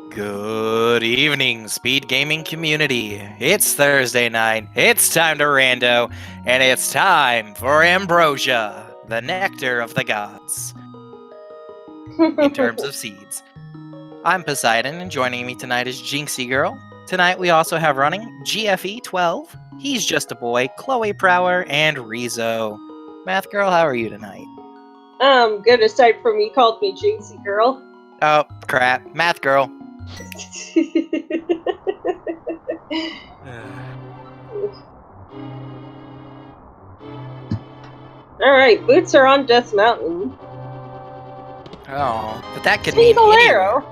Good evening, speed gaming community. It's Thursday night, it's time to rando, and it's time for Ambrosia, the nectar of the gods, in terms of seeds. I'm Poseidon, and joining me tonight is Jinxie Girl. Tonight we also have running GFE12, He's Just a Boy, Chloe Prower, and Rezo. Math Girl, how are you tonight? Good, aside from you called me Jinxie Girl. Oh, crap. Math Girl. Alright, boots are on Death Mountain. Oh, but that could Single mean anywhere. arrow.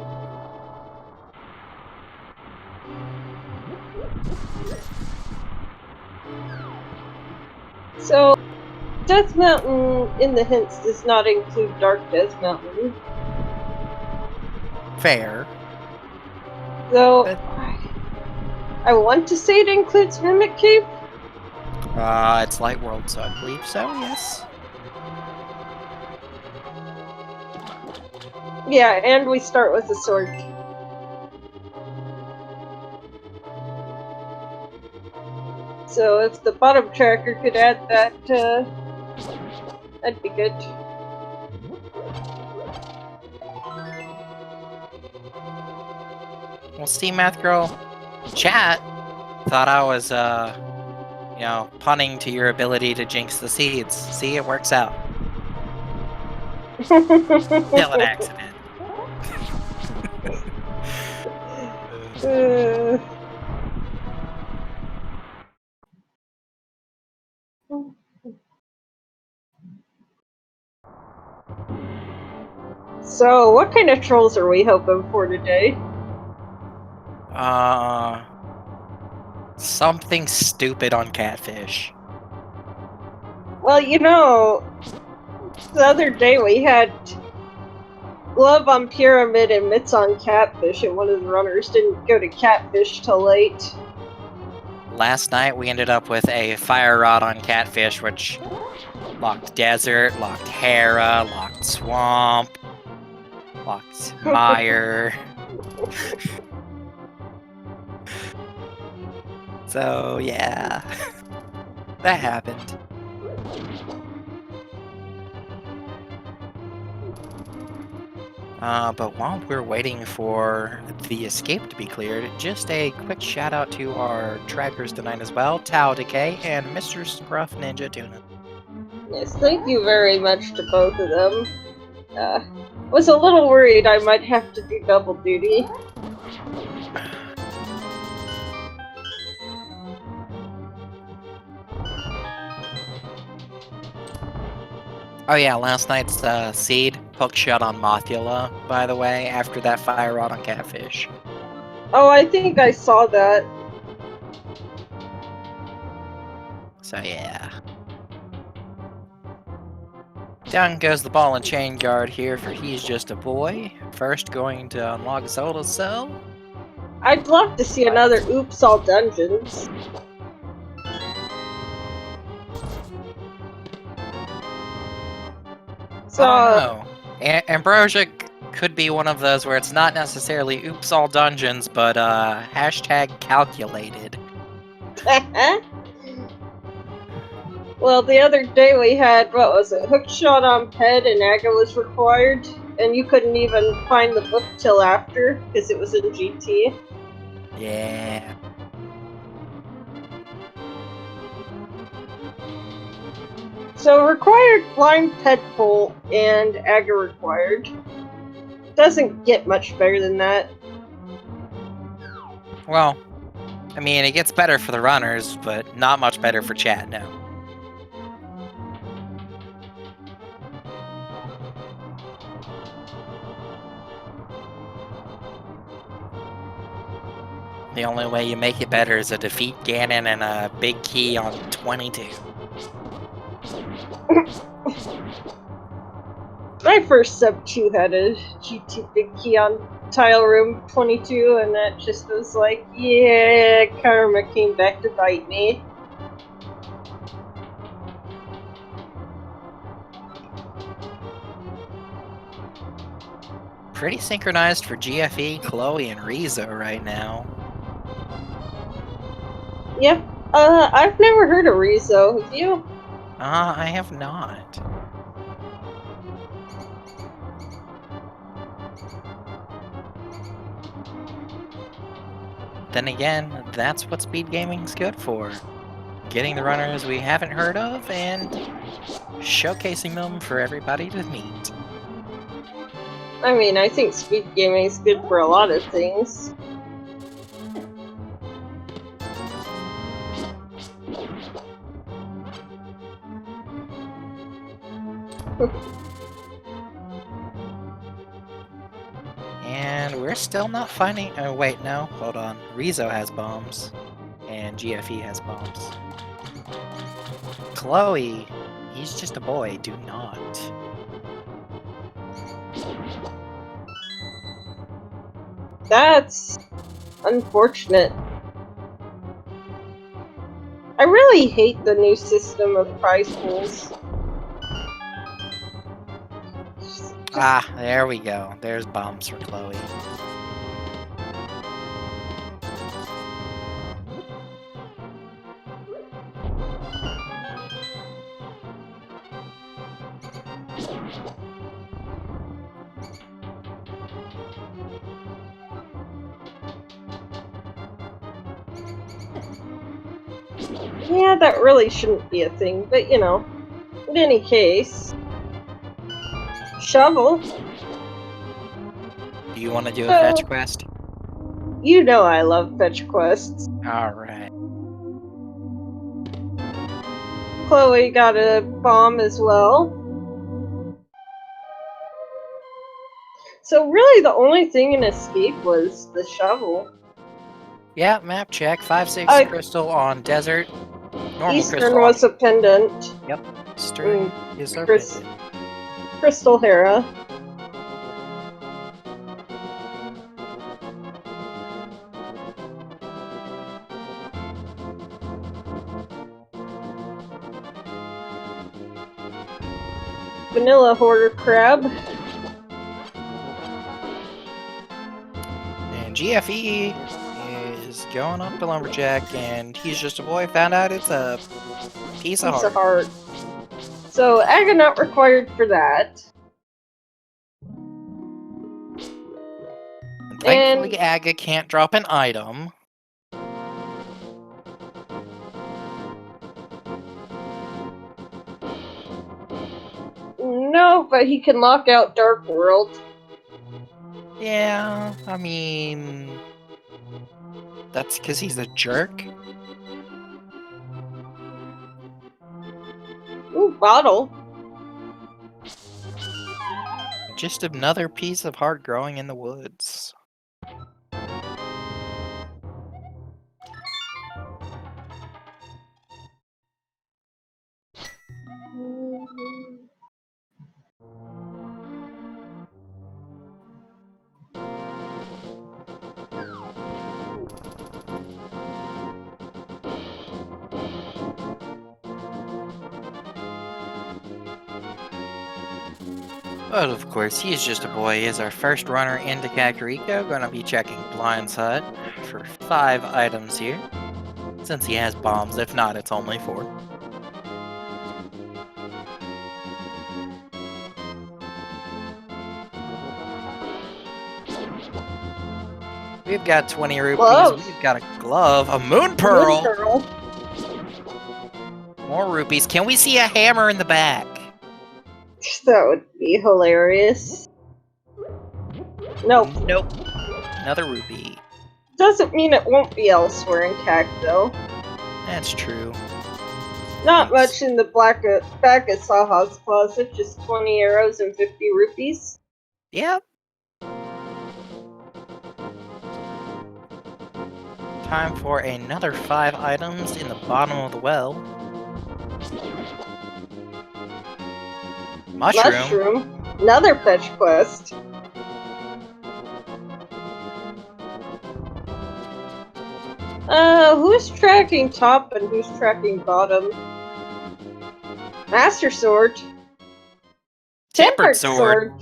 So, Death Mountain in the hints does not include Dark Death Mountain. Fair. Though, I want to say it includes Mimic Cave. It's Light World, so I believe so, yes. Yeah, and we start with a sword. So if the bottom tracker could add that, that'd be good. Well, see, Math Girl, chat thought I was, punning to your ability to jinx the seeds. See, it works out. Still an accident. So, what kind of trolls are we hoping for today? Something stupid on Catfish. Well, you know, the other day we had Glove on Pyramid and Mitts on Catfish, and one of the runners didn't go to Catfish till late. Last night we ended up with a Fire Rod on Catfish, which locked Desert, locked Hera, locked Swamp, locked Mire. So, yeah. That happened. But while we're waiting for the escape to be cleared, just a quick shout out to our trackers tonight as well, Tau Decay and Mr. Scruff Ninja Tuna. Yes, thank you very much to both of them. Was a little worried I might have to do double duty. Oh yeah, last night's seed hook shot on Mothula, by the way, after that Fire Rod on Catfish. Oh, I think I saw that. So yeah. Down goes the ball and chain guard here for He's Just a Boy. First going to unlock Zelda Cell. I'd love to see another Oops All Dungeons. So, I don't know. Ambrosia could be one of those where it's not necessarily Oops All Dungeons, but hashtag calculated. Well, the other day we had, what was it, Hookshot on Ped and Aga was required, and you couldn't even find the book till after, because it was in GT. Yeah. So required blind ped pull and Aga required. Doesn't get much better than that. Well, I mean, it gets better for the runners, but not much better for chat, no. The only way you make it better is to defeat Ganon and a big key on 22. My first sub 2 had a GT big key on tile room 22, and that just was like, yeah, karma came back to bite me. Pretty synchronized for GFE, Chloe, and Rizzo right now. Yep. I've never heard of Rizzo. Have you? I have not. Then again, that's what speed gaming's good for. Getting the runners we haven't heard of and showcasing them for everybody to meet. I mean, I think speed gaming is good for a lot of things. And we're still not finding... Oh, wait, no. Hold on. Rizzo has bombs. And GFE has bombs. Chloe, he's just a boy. Do not. That's unfortunate. I really hate the new system of prize pools. Ah, there we go. There's bombs for Chloe. Yeah, that really shouldn't be a thing, but you know. In any case. Shovel. Do you want to do a fetch quest? You know I love fetch quests. Alright. Chloe got a bomb as well. So really the only thing in Escape was the shovel. Yeah, map check. 5-6 crystal on desert. Normal Eastern crystal was a pendant. Yep. Eastern is our Chris- pendant. Crystal Hera. Vanilla Hoarder Crab. And GFE is going up to Lumberjack, and he's just a boy. Found out it's a piece of heart. So, Aga not required for that. And thankfully, Aga can't drop an item. No, but he can lock out Dark World. Yeah, I mean... That's because he's a jerk? Ooh, bottle. Just another piece of heart growing in the woods. But of course, he's just a boy. He is our first runner into Kakariko. Gonna be checking Blind's Hut for 5 items here. Since he has bombs, if not, it's only 4. We've got 20 rupees. Gloves. We've got a glove, a moon pearl. Moon Pearl. More rupees. Can we see a hammer in the back? That would be hilarious. Nope. Nope. Another rupee. Doesn't mean it won't be elsewhere in CAC, though. That's true. Not much in the back of Saha's closet, just 20 arrows and 50 rupees. Yep. Time for another 5 items in the bottom of the well. Mushroom. Another fetch quest. Who's tracking top and who's tracking bottom? Master Sword. Tempered Sword.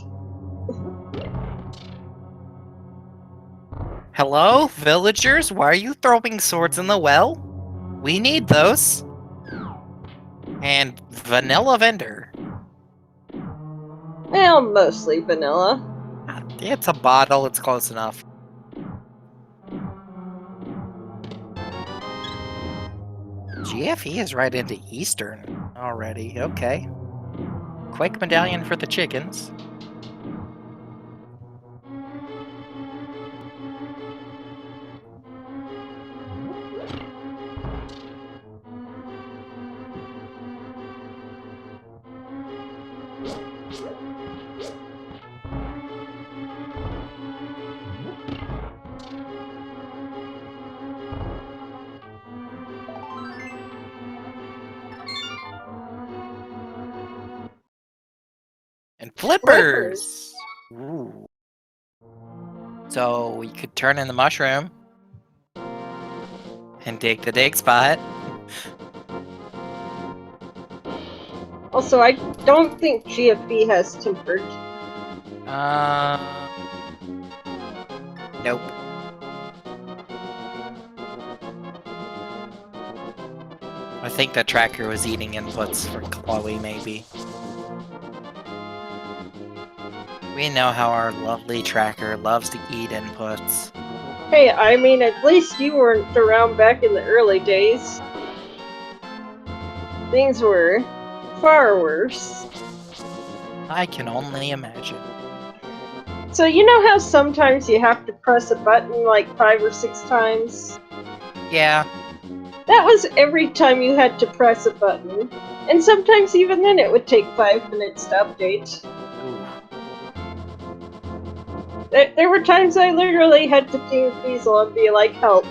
Hello, villagers? Why are you throwing swords in the well? We need those. And vanilla vendor. Well, mostly vanilla. It's a bottle, it's close enough. GFE is right into Eastern already, okay. Quick medallion for the chickens. And flippers! Ooh. So we could turn in the mushroom and dig the dig spot. Also, I don't think GFB has tempered. Nope. I think the tracker was eating inputs for Chloe, maybe. We know how our lovely tracker loves to eat inputs. Hey, I mean, at least you weren't around back in the early days. Things were far worse. I can only imagine. So you know how sometimes you have to press a button like 5 or 6 times? Yeah. That was every time you had to press a button. And sometimes even then it would take 5 minutes to update. Ooh. There were times I literally had to ping Diesel and be like, help.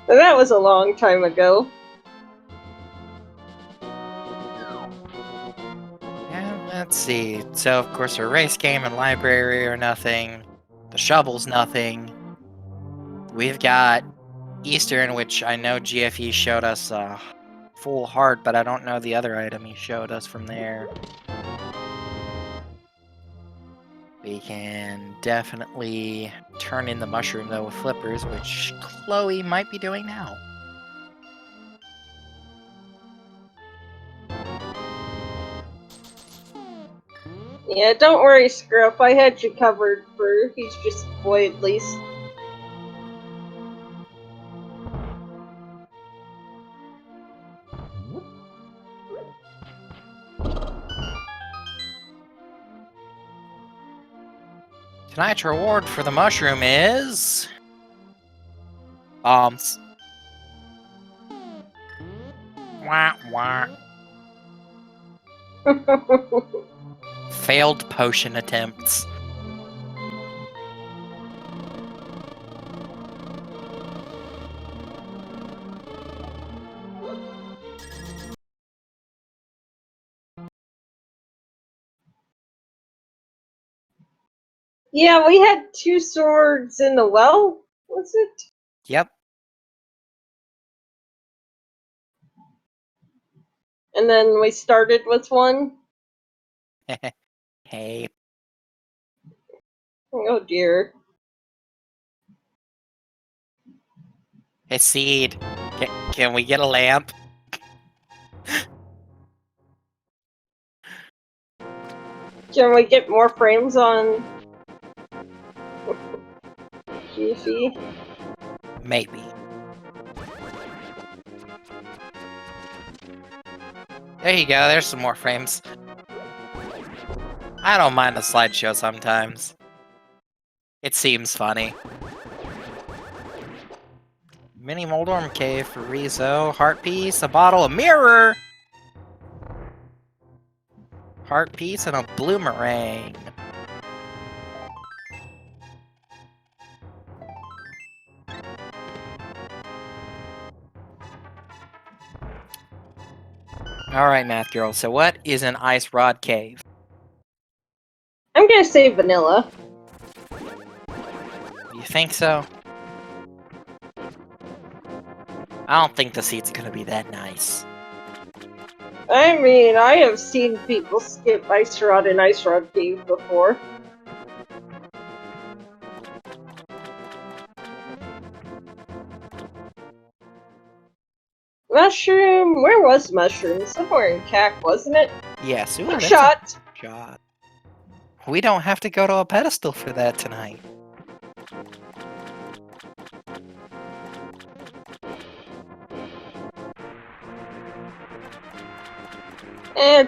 That was a long time ago. Yeah, let's see. So, of course, our race game and library are nothing. The shovel's nothing. We've got Eastern, which I know GFE showed us full heart, but I don't know the other item he showed us from there. We can definitely turn in the mushroom, though, with flippers, which Chloe might be doing now. Yeah, don't worry, Scruff. I had you covered for He's Just a Boy at least. Tonight's reward for the mushroom is... bombs. Wah, wah. Failed potion attempts. Yeah, we had 2 swords in the well, was it? Yep. And then we started with 1. Hey. Oh dear. Hey, Seed. Can we get a lamp? Can we get more frames on GFE? Maybe. There you go, there's some more frames. I don't mind a slideshow sometimes. It seems funny. Mini Moldorm Cave for Rizzo. Heart piece, a bottle, a mirror! Heart piece and a bloomerang. Alright, Math Girl, so what is an ice rod cave? I'm gonna say vanilla. You think so? I don't think the seat's gonna be that nice. I mean, I have seen people skip Ice Rod and Ice Rod Cave before. Mushroom? Where was Mushroom? Somewhere in CAC, wasn't it? Yes, ooh, Hook that's shot! a shot. We don't have to go to a pedestal for that tonight.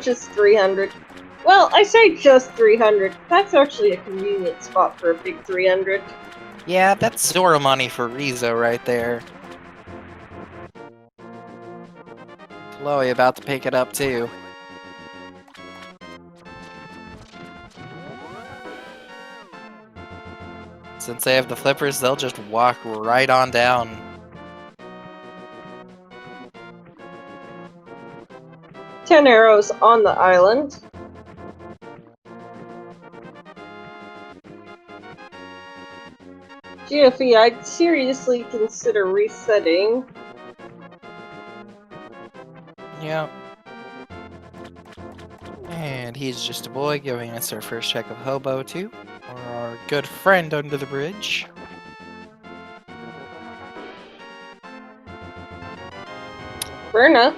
Just 300. Well, I say just 300. That's actually a convenient spot for a big 300. Yeah, that's Zora money for Rizzo right there. Chloe about to pick it up too. Since they have the flippers, they'll just walk right on down. Ten arrows on the island. GFE, I'd seriously consider resetting. Yep. And he's just a boy giving us our first check of Hobo 2, or our good friend under the bridge. Berna.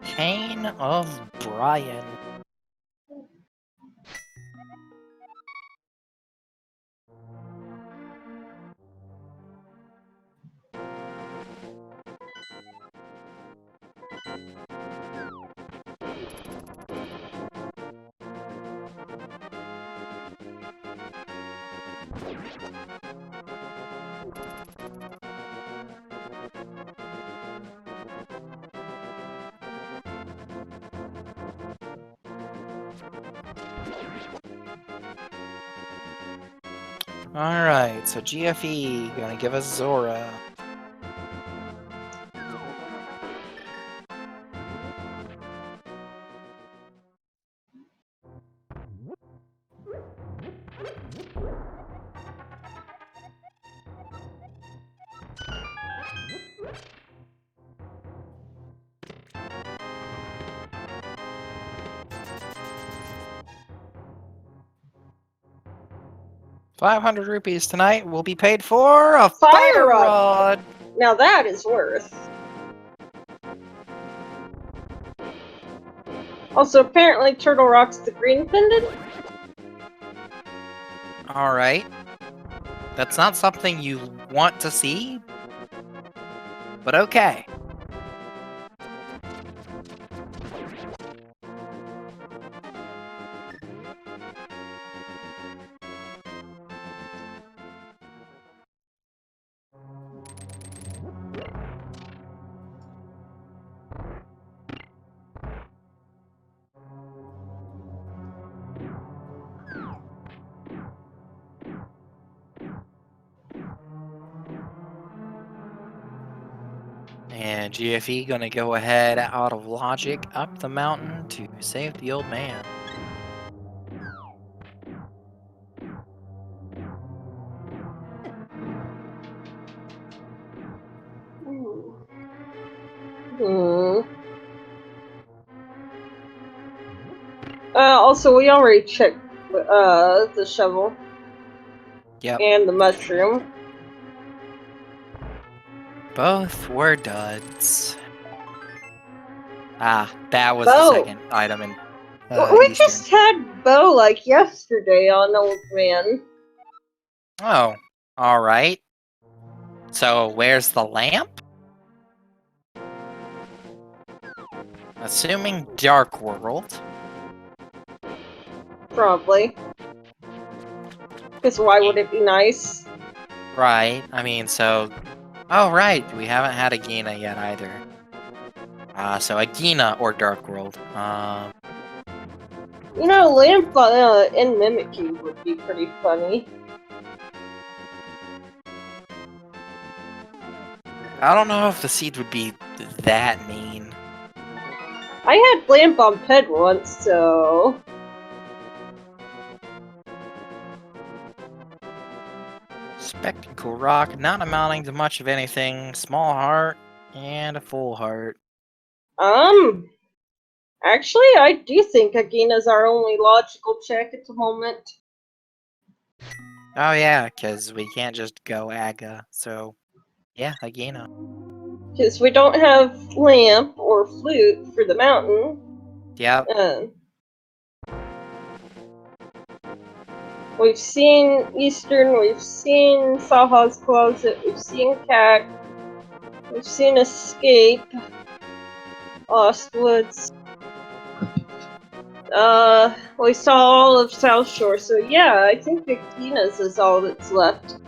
Cane of Brian. Alright, so GFE gonna give us Zora. ₹500 tonight will be paid for a Fire fire rod. rod. Now that is worth. Also, apparently Turtle Rock's the green pendant. Alright. That's not something you want to see, but okay. And GFE gonna go ahead out of logic up the mountain to save the old man. Hmm. Also, we already checked the shovel. Yep. And the mushroom. Both were duds. Ah, that was Bo. the second item in We Eastern. just had Bo like yesterday on Old Man. Oh, alright. So, where's the lamp? Assuming Dark World. Probably. Because why would it be nice? Right, I mean, so... Oh, right, we haven't had Agina yet either. So Agina or Dark World. You know, Lamp in Mimic Cube would be pretty funny. I don't know if the seed would be that mean. I had Lamp on Ped once, so... Spectacle Rock, not amounting to much of anything. Small heart and a full heart. Actually, I do think Agina's our only logical check at the moment. Oh yeah, because we can't just go Aga. So yeah, Agina. Because we don't have lamp or flute for the mountain. Yep. We've seen Eastern, we've seen Saha's Closet, we've seen Cac, we've seen Escape, Lost Woods. We saw all of South Shore, so yeah, I think Agina's is all that's left.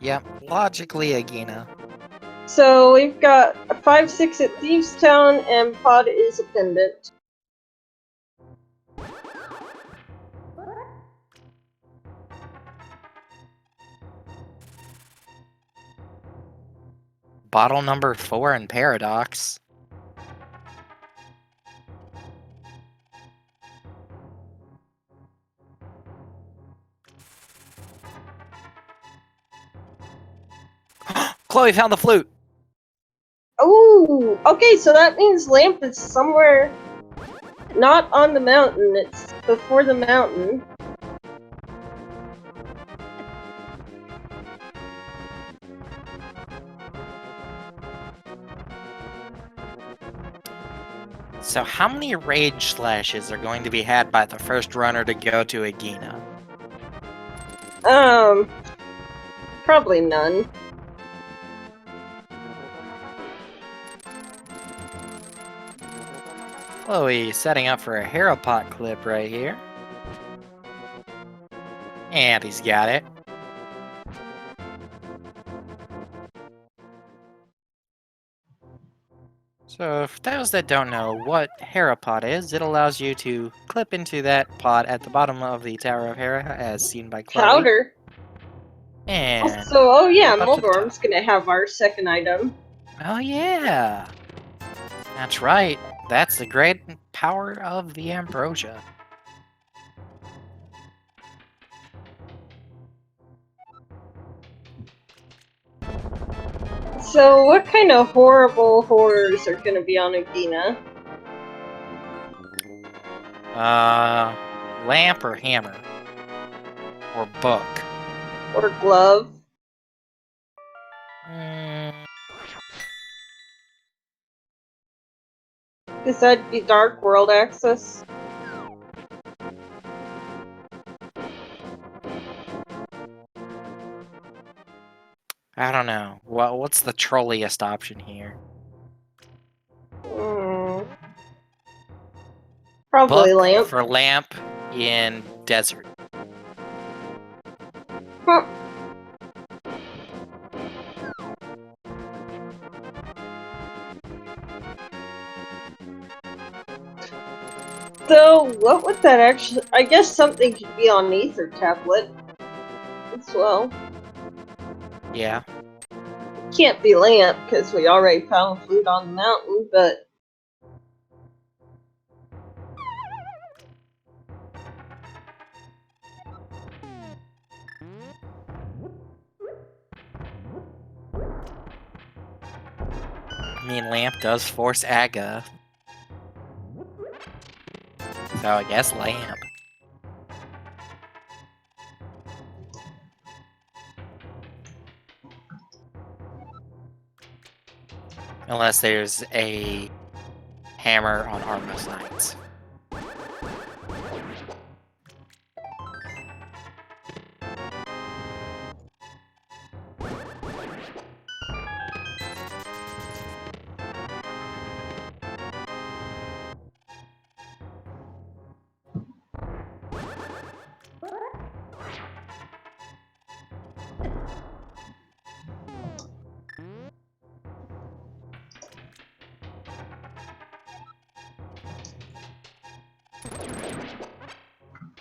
Yep. Logically, Agina. So we've got a 5-6 at Thieves Town, and Pod is a pendant. Bottle number 4 in Paradox. Chloe found the flute. Oh, okay, so that means Lamp is somewhere not on the mountain, it's before the mountain. So how many rage slashes are going to be had by the first runner to go to Agina? Probably none. Chloe setting up for a Harrowpot clip right here. And he's got it. So for those that don't know what Harrowpot is, it allows you to clip into that pot at the bottom of the Tower of Hera, as seen by Chloe. Powder. And So, oh yeah, up to the Moldorm's gonna have our second item. oh yeah, that's right. That's the great power of the Ambrosia. So, what kind of horrible horrors are gonna be on Agina? Lamp or hammer? Or book? Or glove? Because that'd be Dark World access. I don't know. What's the trolliest option here? Probably Book Lamp. for lamp in desert. Huh. So, what would that actually... I guess something could be on Ether Tablet as well. Yeah. Can't be Lamp, because we already found Flute on the mountain, but... I mean, lamp does force Aga. So I guess lamp. Unless there's a hammer on Armos Knights.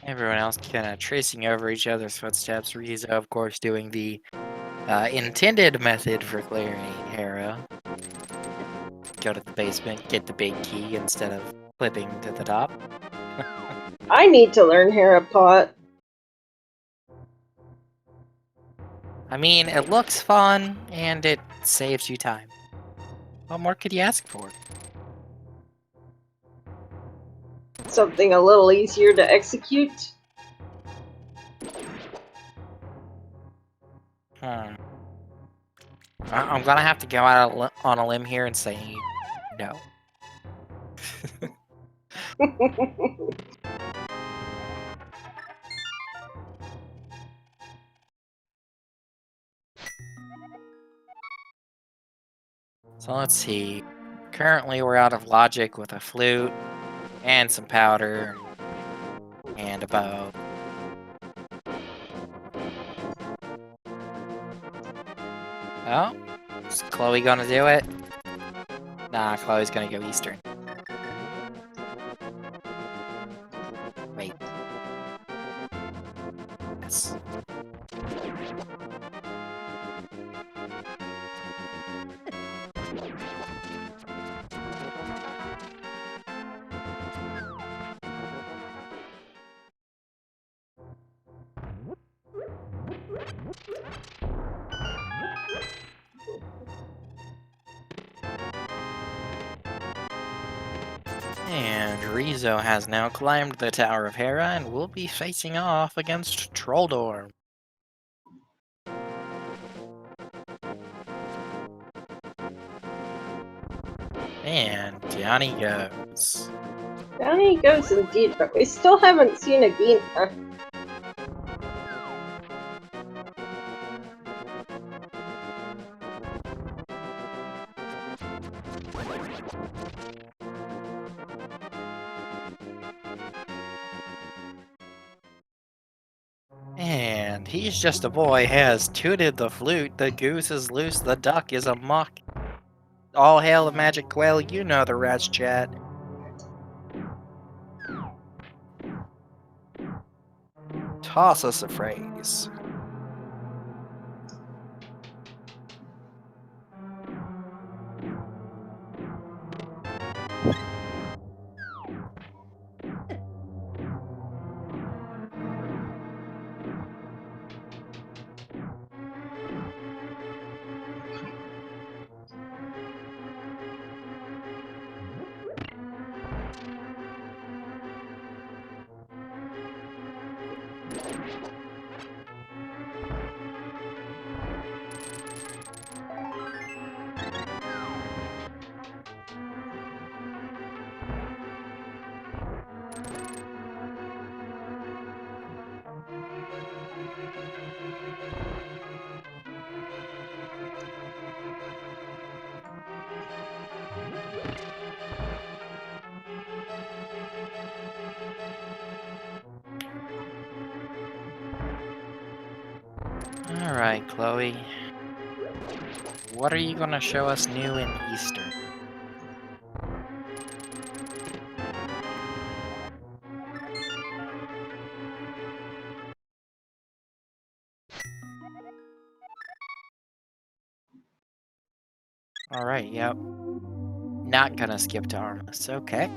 Everyone else kind of tracing over each other's footsteps. Riza, of course, doing the intended method for clearing Hera. Go to the basement, get the big key instead of flipping to the top. I need to learn Harrowpot. I mean, it looks fun, and it saves you time. What more could you ask for? something a little easier to execute. I'm gonna have to go out on a limb here and say no. So let's see. Currently, we're out of logic with a flute and some powder and a bow. Oh, is Chloe gonna do it? Nah, Chloe's gonna go Eastern. Wait. Yes. And Rizzo has now climbed the Tower of Hera and will be facing off against Trolldor. And down he goes. Down he goes indeed, but we still haven't seen Agina. And he's just a boy, has tooted the flute, the goose is loose, the duck is amok. All hail the magic quail, you know the rats chat. Toss us a phrase. Alright, Chloe. What are you gonna show us new in Easter? Alright, yep. Not gonna skip to Armus, okay.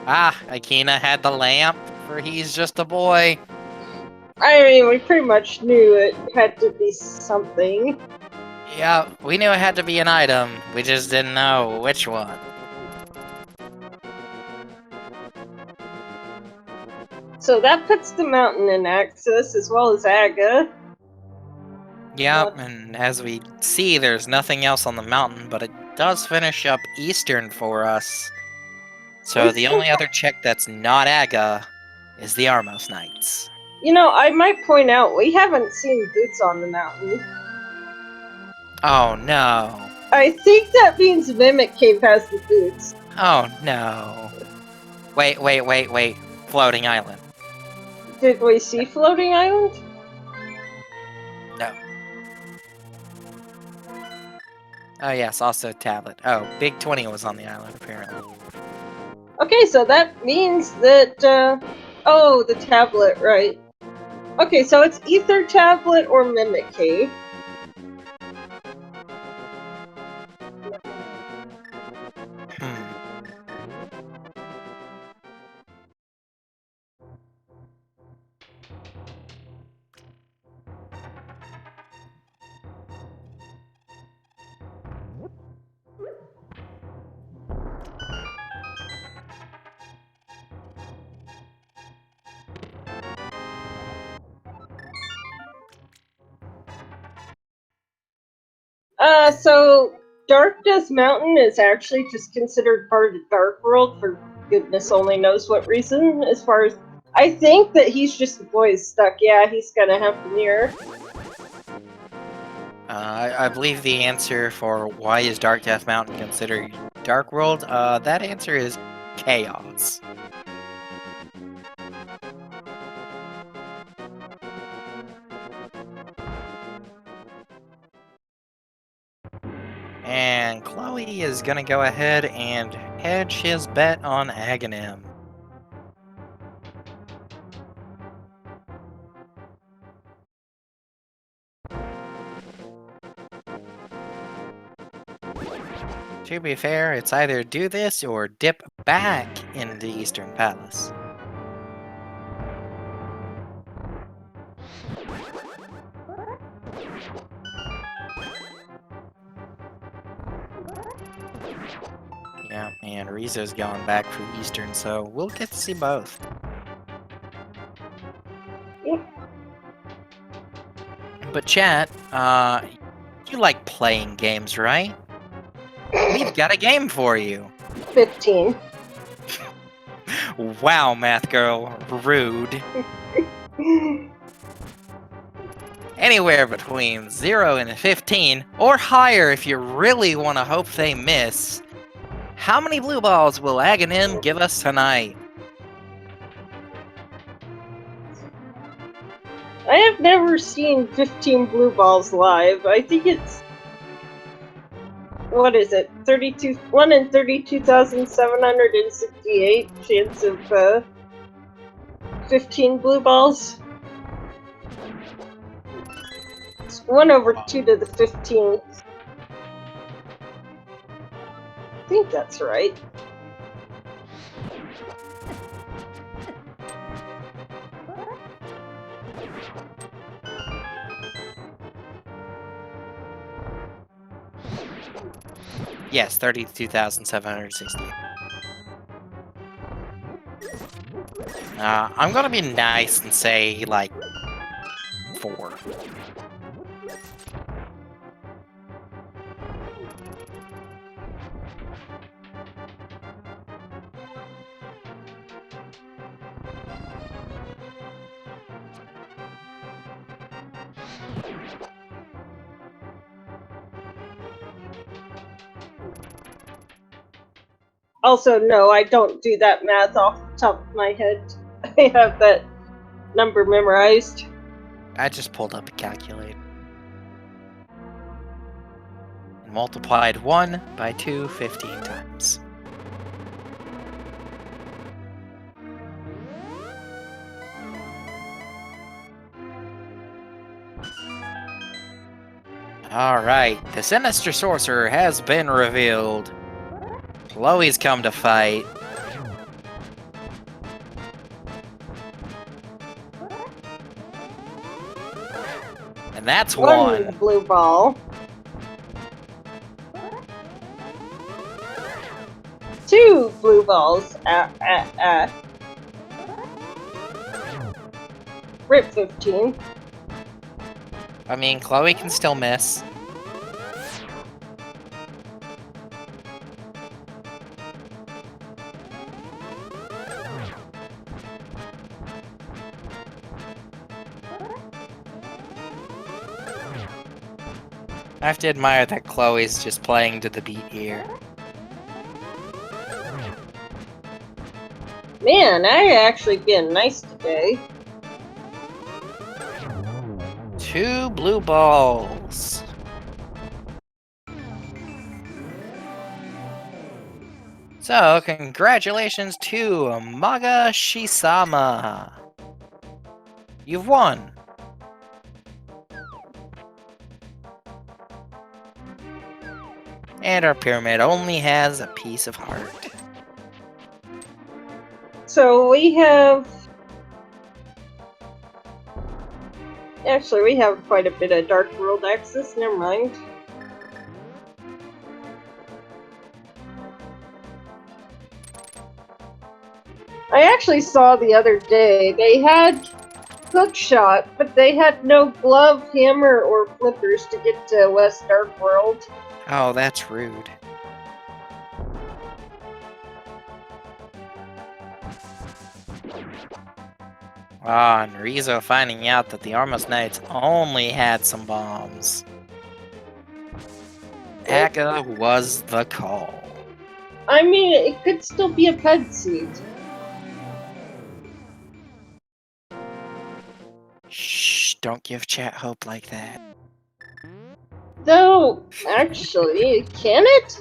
Ah, Akina had the lamp, for he's just a boy. I mean, we pretty much knew it had to be something. Yeah, we knew it had to be an item, we just didn't know which one. So that puts the mountain in Axis as well as Aga. Yep, and as we see, there's nothing else on the mountain, but it does finish up Eastern for us. So the only other check that's not Aga is the Armos Knights. You know, I might point out we haven't seen boots on the mountain. Oh no. I think that means Mimic Cave has the boots. Oh no. Wait. Floating Island. Did we see Floating Island? No. Oh yes, also Tablet. Oh, Big 20 was on the island apparently. Okay, so that means that, oh, the tablet, right. Okay, so it's either tablet or Mimic Cave. So Dark Death Mountain is actually just considered part of the Dark World for goodness only knows what reason. As far as I think that he's just the boy is stuck. Yeah, he's gonna have the mirror. I believe the answer for why is Dark Death Mountain considered Dark World, that answer is chaos. And Chloe is gonna go ahead and hedge his bet on Aghanim. To be fair, it's either do this or dip back into the Eastern Palace. Yeah, and Riza's gone back for Eastern, so we'll get to see both. Yep. But chat, you like playing games, right? We've got a game for you. 15. Wow, math girl, rude. Anywhere between 0 and 15, or higher if you really want to hope they miss. How many blue balls will Aghanim give us tonight? I have never seen 15 blue balls live. I think it's... What is it? 1 in 32,768 chance of 15 blue balls. It's 1 over 2 to the 15th. I think that's right. Yes, 32,760. I'm gonna be nice and say, like, 4. Also, no, I don't do that math off the top of my head. I have that number memorized. I just pulled up a calculator. And multiplied 1 by 2 15 times. Alright, the Sinister Sorcerer has been revealed. Chloe's come to fight. And that's 1. Blue ball. 2 blue balls. Rip 15. I mean, Chloe can still miss. I have to admire that Chloe's just playing to the beat here. Man, I actually been nice today. 2 blue balls. So, congratulations to Maga Shisama. You've won. And our pyramid only has a piece of heart. So we have... Actually, we have quite a bit of Dark World access, never mind. I actually saw the other day, they had hookshot, but they had no glove, hammer, or flippers to get to West Dark World. Oh, that's rude. Ah, and Rizzo finding out that the Armos Knights only had some bombs. Akka was the call. I mean, it could still be a ped seat. Shh, don't give chat hope like that. Though, actually, can it?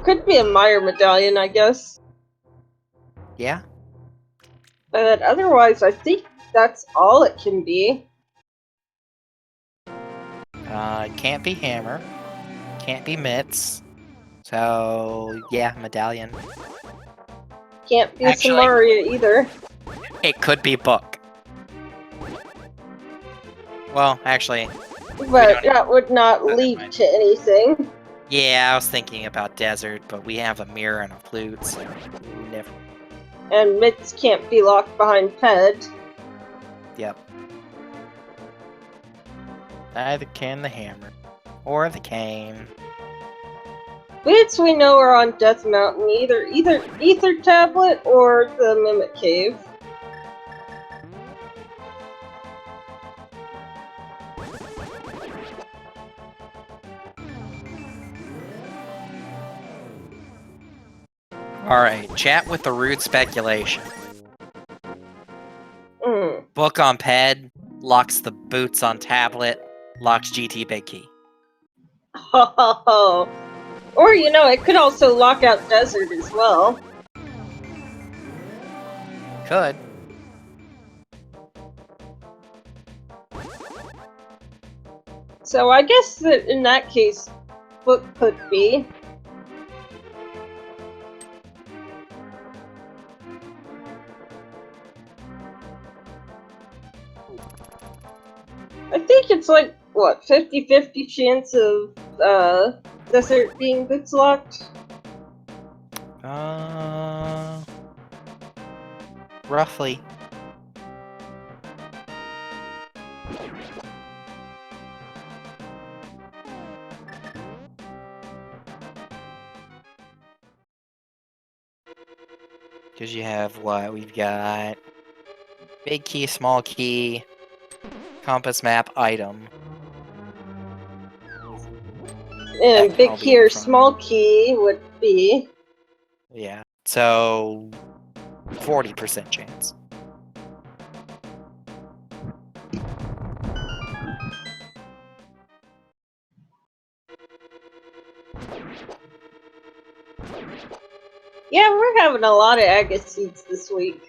Could be a Meyer medallion, I guess. Yeah. But otherwise, I think that's all it can be. It can't be hammer. Can't be mitts. So, yeah, medallion. Can't be Actually- Samaria either. It could be book. Well, actually, But that would not lead to anything. yeah, I was thinking about desert, but we have a mirror and a flute, so never. And mitts can't be locked behind ped. Yep. Neither can the hammer. Or the cane. Mitts we know are on Death Mountain, either Ether Tablet or the Mimic Cave. Alright, chat with the rude speculation. Mm. Book on ped, locks the boots on tablet, locks GT big key. Oh. Or, you know, it could also lock out Desert as well. Could. So I guess that in that case, book could be. I think it's like, what, 50-50 chance of Desert being boots locked? Roughly. Because you have what? We've got big key, small key, compass map, item. And big key or small key would be. Yeah. So 40% chance. Yeah, we're having a lot of Aga seeds this week.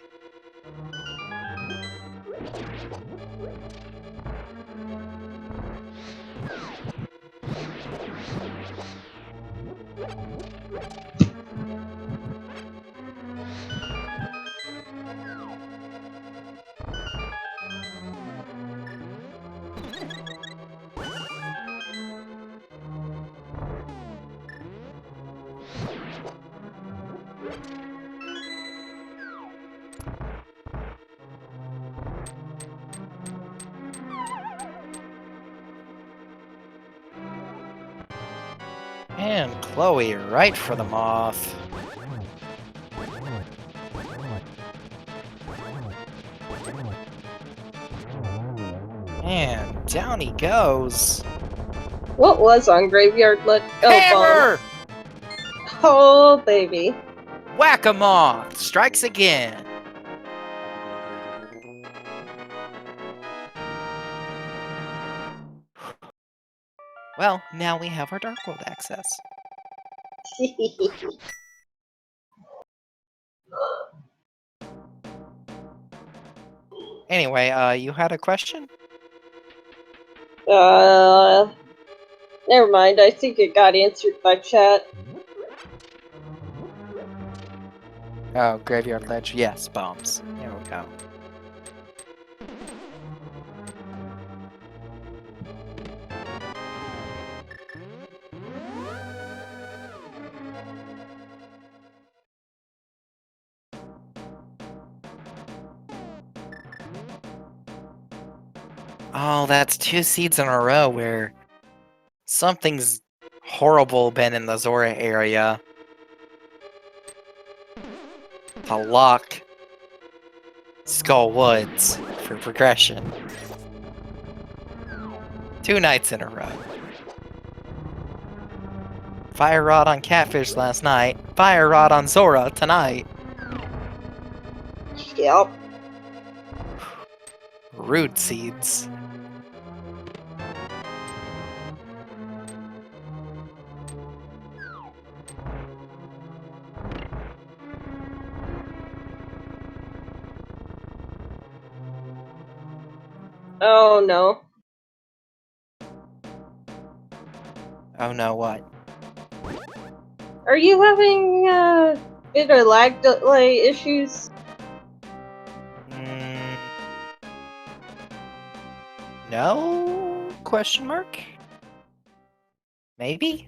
And Chloe right for the moth. And down he goes. What was on Graveyard Hammer! Oh, baby. Whack-a-moth strikes again. Well, now we have our Dark World access. Anyway, you had a question? Never mind. I think it got answered by chat. Oh, Graveyard Ledge. Yes, bombs. There we go. Oh, that's 2 seeds in a row where something's horrible been in the Zora area. To lock Skull Woods for progression. 2 nights in a row. Fire Rod on Catfish last night. Fire Rod on Zora tonight. Yep. Rude seeds. Oh no. Oh no, what? Are you having bit of lag delay issues? No? Question mark? Maybe?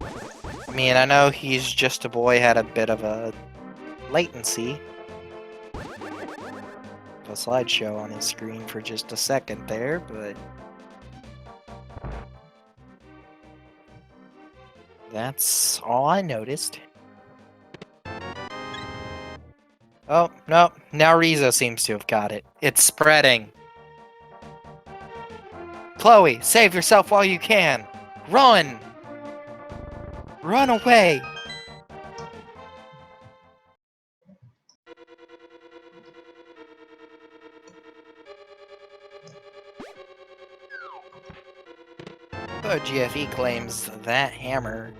I mean, I know He's Just a Boy had a bit of a latency. A slideshow on his screen for just a second there, but that's all I noticed. Oh, no, now Riza seems to have got it. It's spreading. Chloe, save yourself while you can. Run! Run away! But GFE claims that hammer.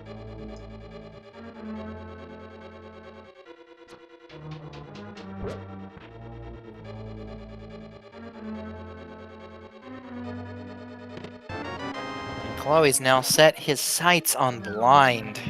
And Chloe's now set his sights on blind.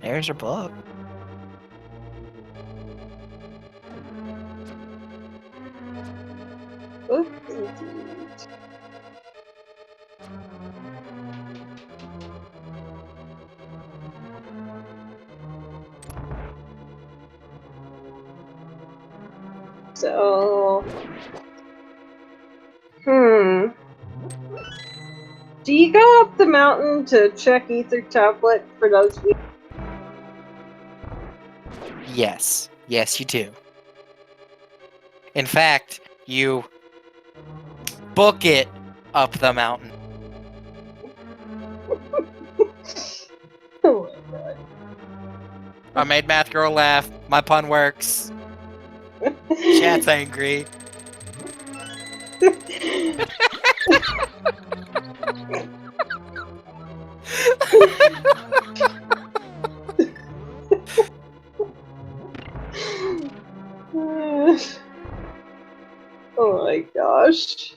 There's your book. Oops, indeed. So, do you go up the mountain to check Ether Tablet for those weeks? Yes. Yes, you do. In fact, you book it up the mountain. Oh my god. I made Math Girl laugh. My pun works. Chat's angry. Oh my gosh.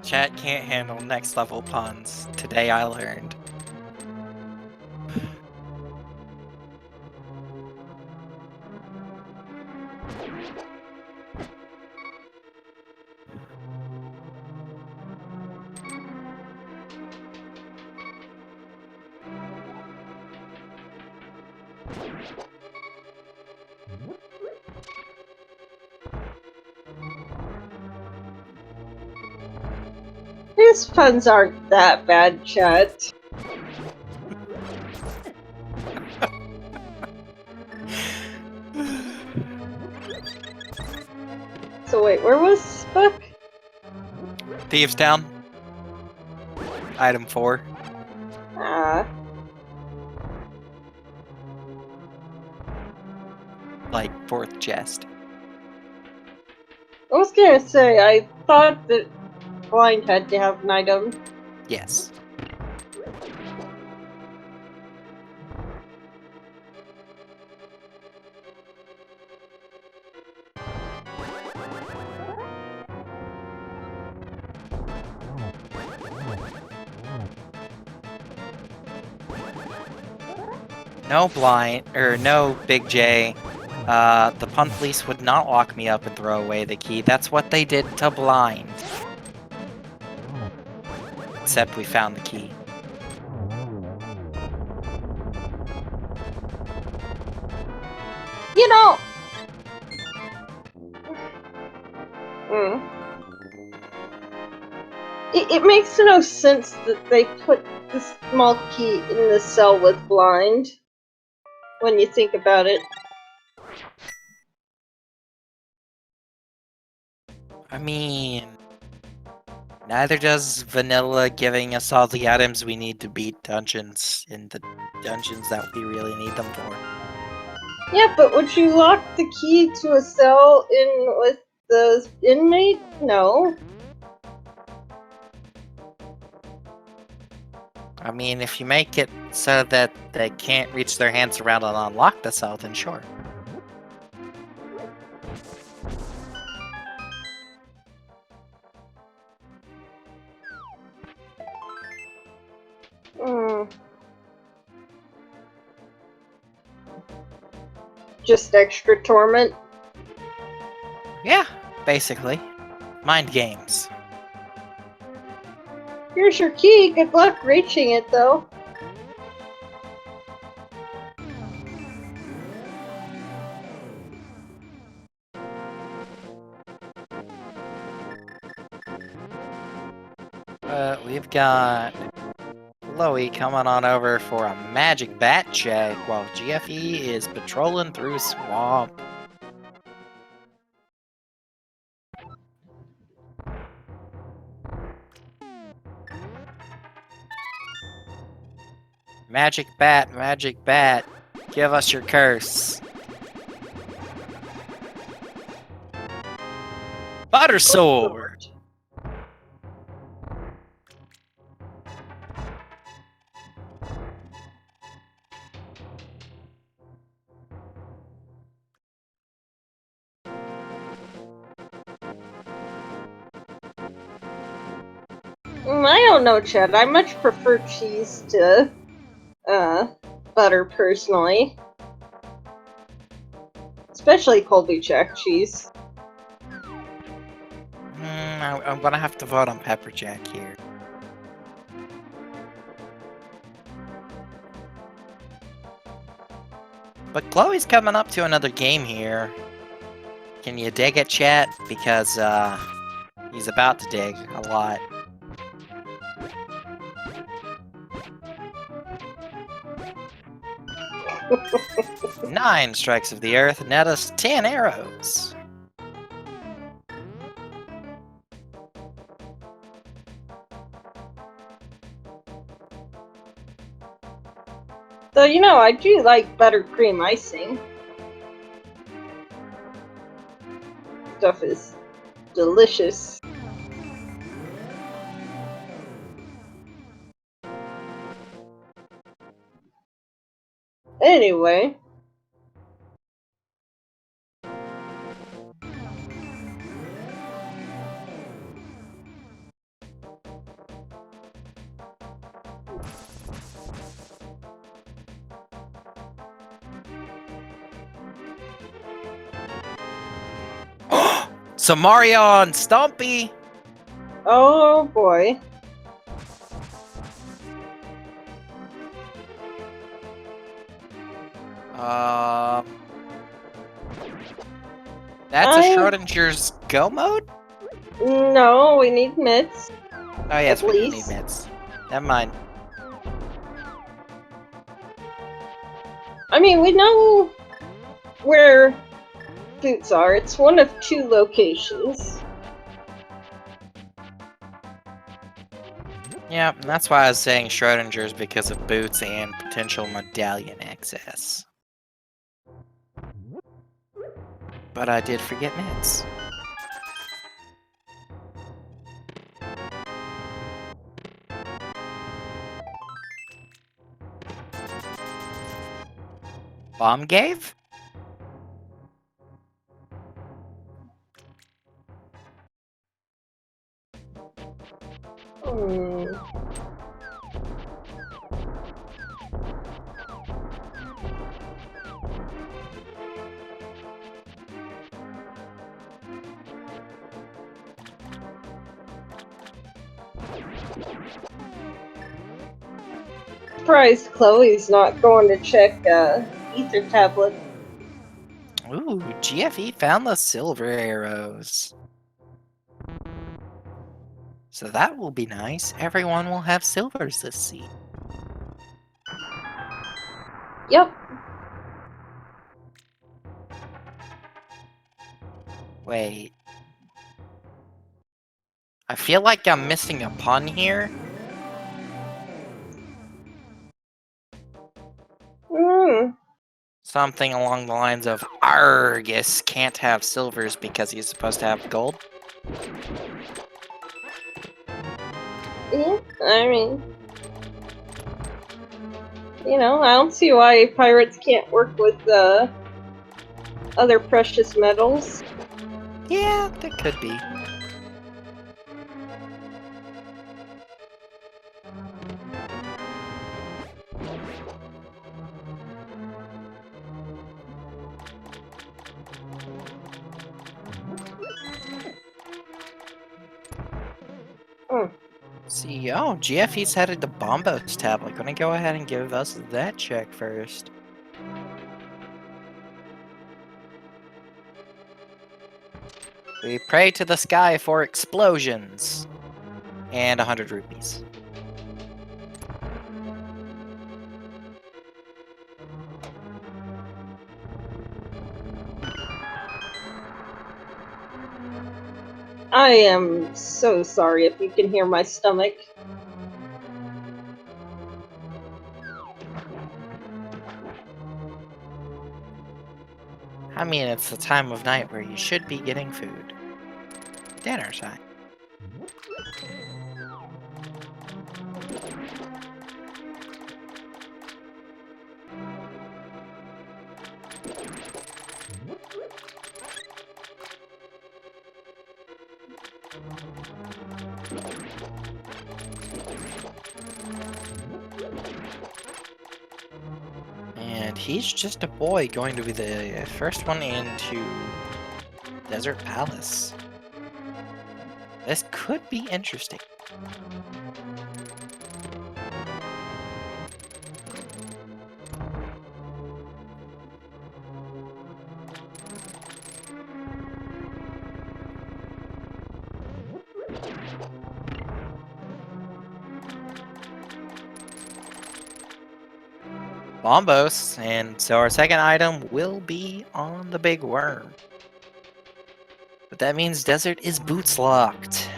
Chat can't handle next level puns. Today I learned. His puns aren't that bad, chat. So wait, where was Buck? Thieves Town. Item 4. Like, 4th chest. I was gonna say, I thought that Blind had to have an item. Yes. No blind, or no Big J. The pun police would not lock me up and throw away the key. That's what they did to Blind. Except we found the key. You know... It makes no sense that they put the small key in the cell with Blind, when you think about it. I mean, neither does Vanilla giving us all the items we need to beat dungeons in the dungeons that we really need them for. Yeah, but would you lock the key to a cell in with the inmate? No. I mean, if you make it so that they can't reach their hands around and unlock the cell, then sure. Just extra torment? Yeah, basically. Mind games. Here's your key. Good luck reaching it, though. We've got Chloe coming on over for a magic bat check while GFE is patrolling through swamp. Magic bat, give us your curse. Butter sword. I don't know, Chad. I much prefer cheese to butter, personally. Especially Colby Jack cheese. I'm gonna have to vote on Pepper Jack here. But Chloe's coming up to another game here. Can you dig it, chat? Because, he's about to dig a lot. Nine strikes of the earth net us 10 arrows. So, you know, I do like buttercream icing. Stuff is delicious. Anyway. So Mario and Stompy. Oh boy. That's a Schrodinger's Go mode? No, we need mitts. Oh yes, At we do least. need mitts. Never mind. I mean, we know where boots are. It's one of two locations. Yeah, and that's why I was saying Schrodinger's because of boots and potential medallion access. But I did forget mitts. Bomb gave? Surprised Chloe's not going to check ether tablet. Ooh, GFE found the silver arrows. So that will be nice. Everyone will have silvers this season. Yep. Wait. I feel like I'm missing a pun here. Something along the lines of Argus can't have silvers because he's supposed to have gold. Yeah, I mean, you know, I don't see why pirates can't work with other precious metals. Yeah, that could be. See, oh, GFE's headed to Bombos tablet. Gonna go ahead and give us that check first. We pray to the sky for explosions. And 100 rupees. I am so sorry if you can hear my stomach. I mean, it's the time of night where you should be getting food. Dinner time. And he's just a boy going to be the first one into Desert Palace. This could be interesting. Bombos, and so our second item will be on the big worm. But that means Desert is boots locked.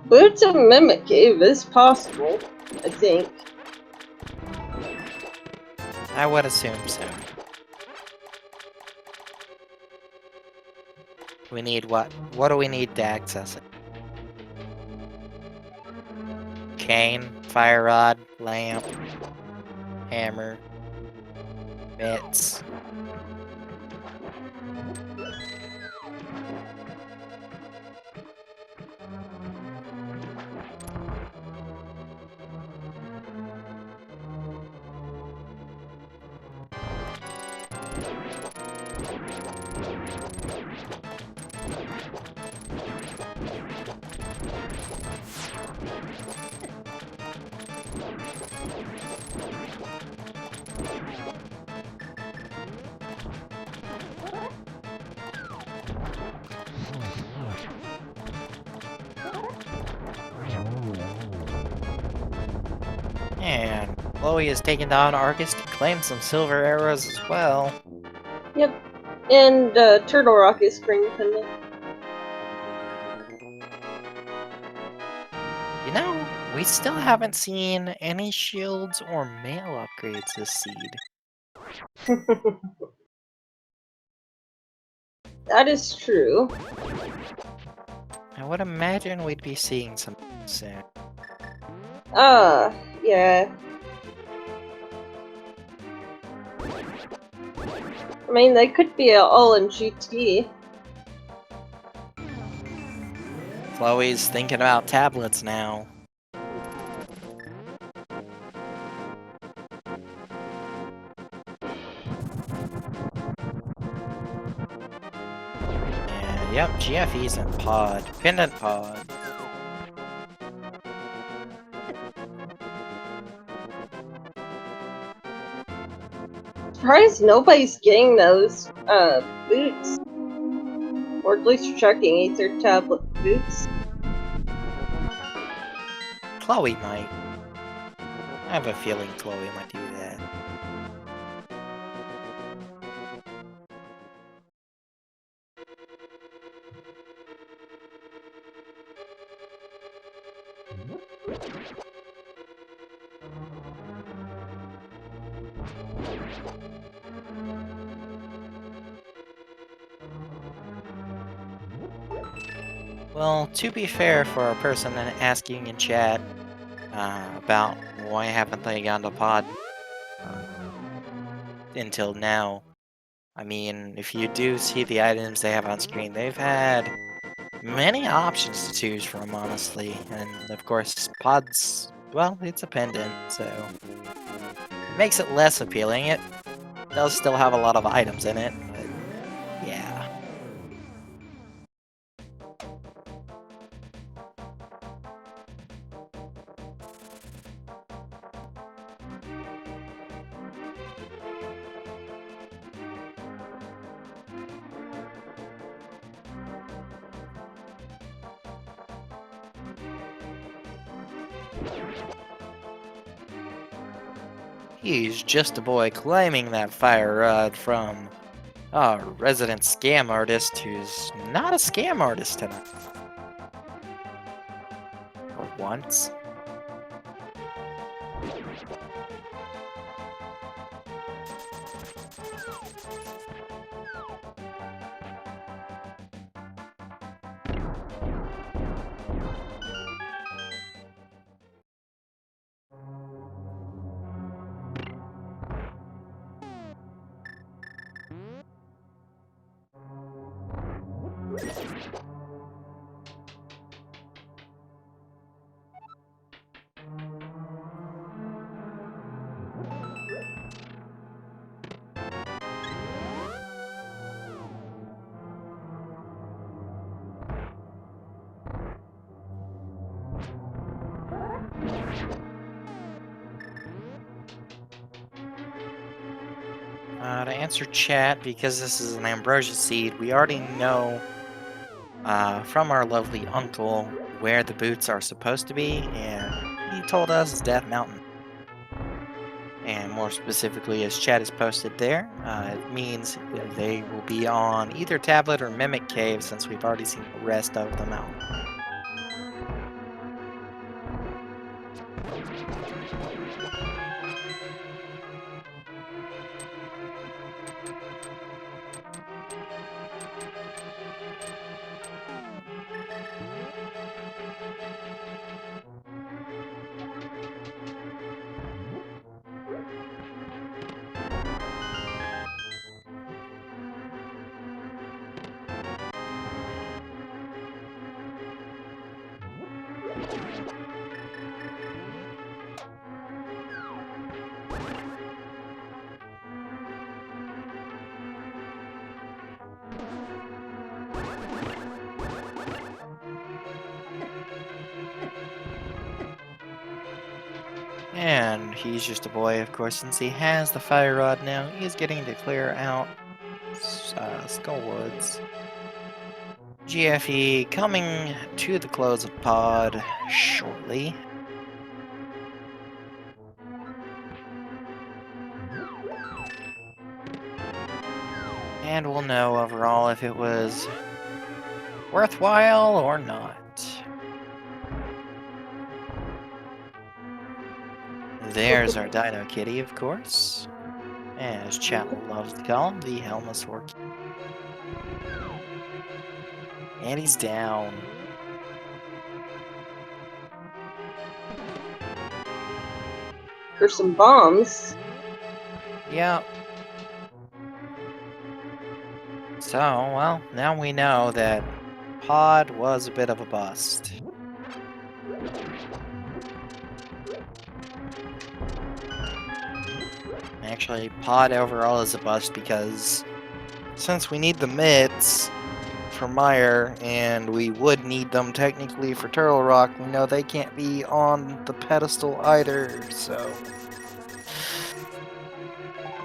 Boots of Mimic Cave is possible, I think. I would assume so. We need what? What do we need to access it? Cane, fire rod, lamp, hammer, mitts. And Chloe has taken down Argus to claim some silver arrows as well. Yep. And Turtle Rock is spring pendant. You know, we still haven't seen any shields or mail upgrades this seed. That is true. I would imagine we'd be seeing some soon. Yeah. I mean, they could be all in GT. Chloe's thinking about tablets now. And yep, GFE's in pod. Pendant pod. Surprised nobody's getting those boots. Or at least checking Ether tablet boots. Chloe might. I have a feeling Chloe might do that. Well, to be fair for a person asking in chat about why haven't they gone to pod until now, I mean, if you do see the items they have on screen, they've had many options to choose from, honestly. And of course, pods, well, it's a pendant, so it makes it less appealing. It does still have a lot of items in it, but yeah. He's just a boy claiming that fire rod from a resident scam artist who's not a scam artist tonight. For once. To answer chat, because this is an Ambrosia seed, we already know from our lovely uncle where the boots are supposed to be, and he told us Death Mountain. And more specifically, as chat is posted there, it means they will be on either Tablet or Mimic Cave, since we've already seen the rest of the mountain. And he's just a boy, of course, since he has the fire rod now. He is getting to clear out Skullwoods. GFE coming to the close of pod shortly. And we'll know overall if it was worthwhile or not. There's our Dino Kitty, of course. As chat loves to call him, the Helmosaur. And he's down. For some bombs. Yep. So, well, now we know that Pod was a bit of a bust. Actually, Pod overall is a bust because since we need the mitts for Meyer, and we would need them technically for Turtle Rock, we know they can't be on the pedestal either, so...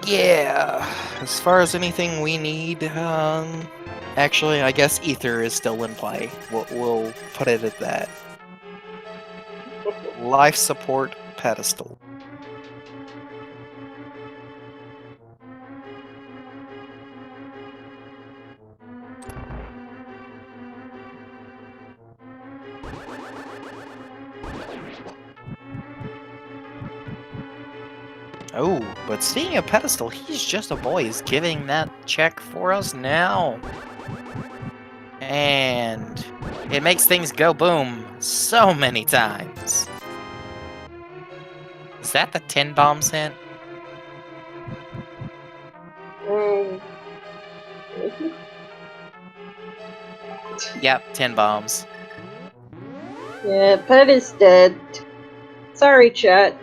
Yeah, as far as anything we need, actually, I guess Ether is still in play. We'll put it at that. Life support pedestal. Oh, but speaking of pedestal, he's just a boy. He's giving that check for us now. And it makes things go boom so many times. Is that the 10 bombs hint? Yep, 10 bombs. Yeah, Pet is dead. Sorry, chat.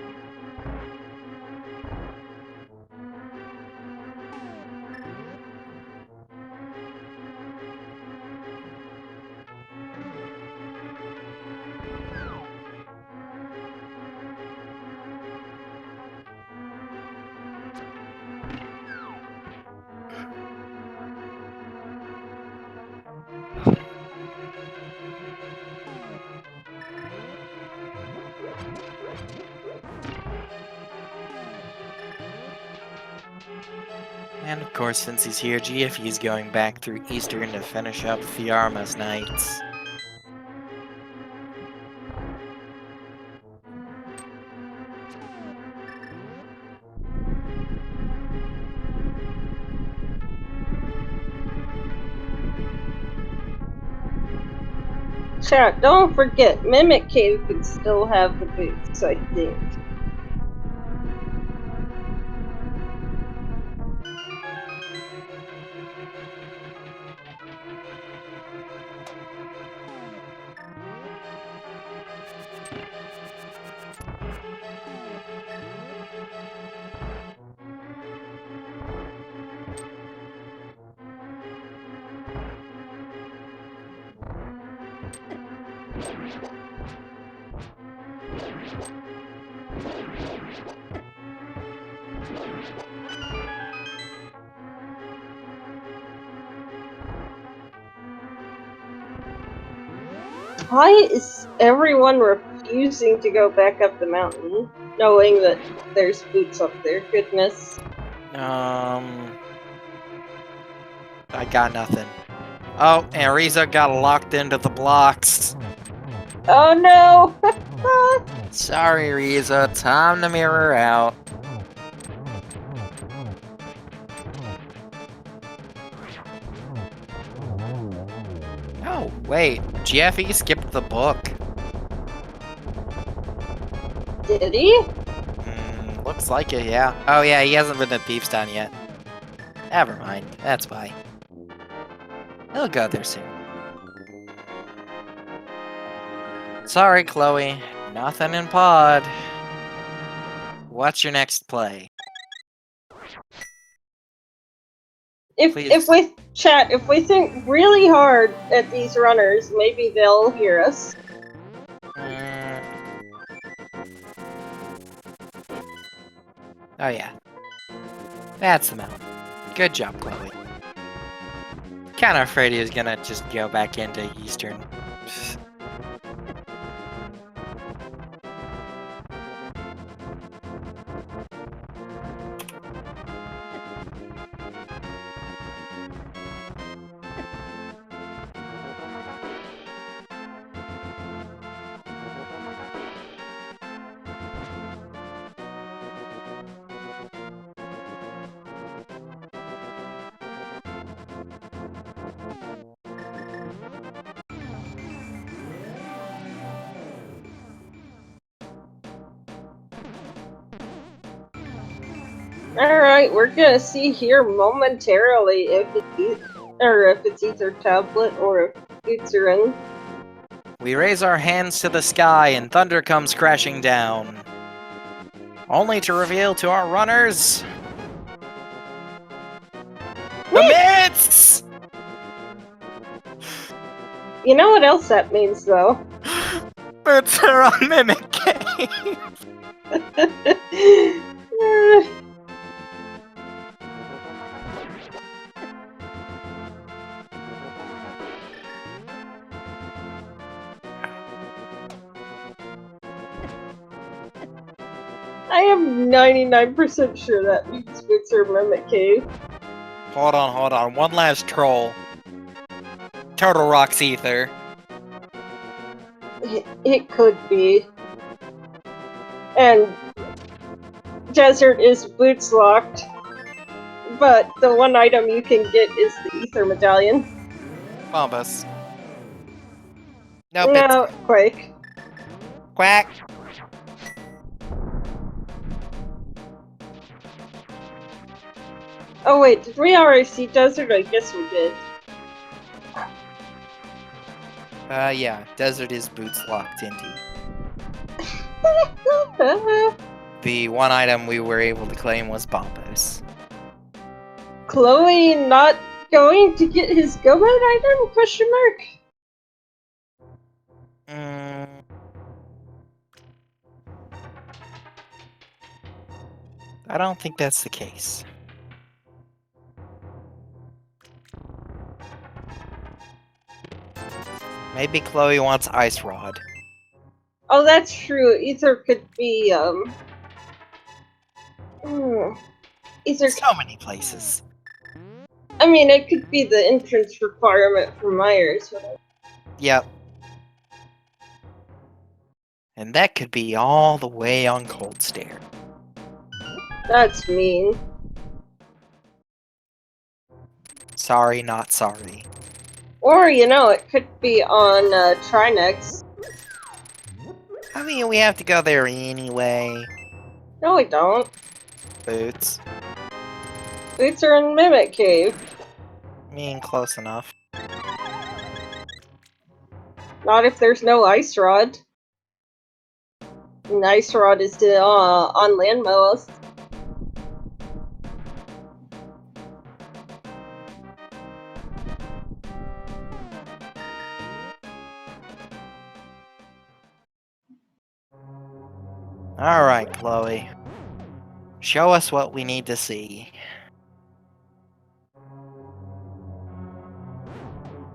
And of course, since he's here, GFE's going back through Eastern to finish up Fiarma's Knights. Chat, don't forget, Mimic Cave could still have the boots, I think. Why is everyone refusing to go back up the mountain, knowing that there's boots up there? Goodness. I got nothing. Oh, and Riza got locked into the blocks. Oh no! Sorry, Riza. Time to mirror out. Oh, wait. GFE skipped the book. Did he? Looks like it, yeah. Oh, yeah, he hasn't been to Thiefstown yet. Never mind. That's why. He'll go there soon. Sorry, Chloe. Nothing in Pod. What's your next play? If we think really hard at these runners, maybe they'll hear us. Oh yeah. That's the mountain. Good job, Chloe. Kinda afraid he was gonna just go back into Eastern. Alright, we're gonna see here momentarily if it's either tablet or if boots are in. We raise our hands to the sky and thunder comes crashing down. Only to reveal to our runners the mitts! You know what else that means, though? Boots are on Mimic Cave! I am 99% sure that means boots are Mimic Cave. Hold on. One last troll. Turtle Rock's Ether. It could be. And Desert is boots locked. But the one item you can get is the Ether Medallion. Bombus. Nope, No, it's Quake. Quack. Oh wait, did we already see Desert? I guess we did. Yeah, Desert is boots locked indeed. The one item we were able to claim was Bombos. Chloe not going to get his go mode item? Question mark. I don't think that's the case. Maybe Chloe wants Ice Rod. Oh, that's true. Ether could be Ether. So many places. I mean, it could be the entrance requirement for Myers. Yep. And that could be all the way on Cold Stare. That's mean. Sorry, not sorry. Or, you know, it could be on Trinex. I mean, we have to go there anyway. No, we don't. Boots. Boots are in Mimic Cave. I mean, close enough. Not if there's no Ice Rod. And Ice Rod is on Landmost. Alright, Chloe. Show us what we need to see.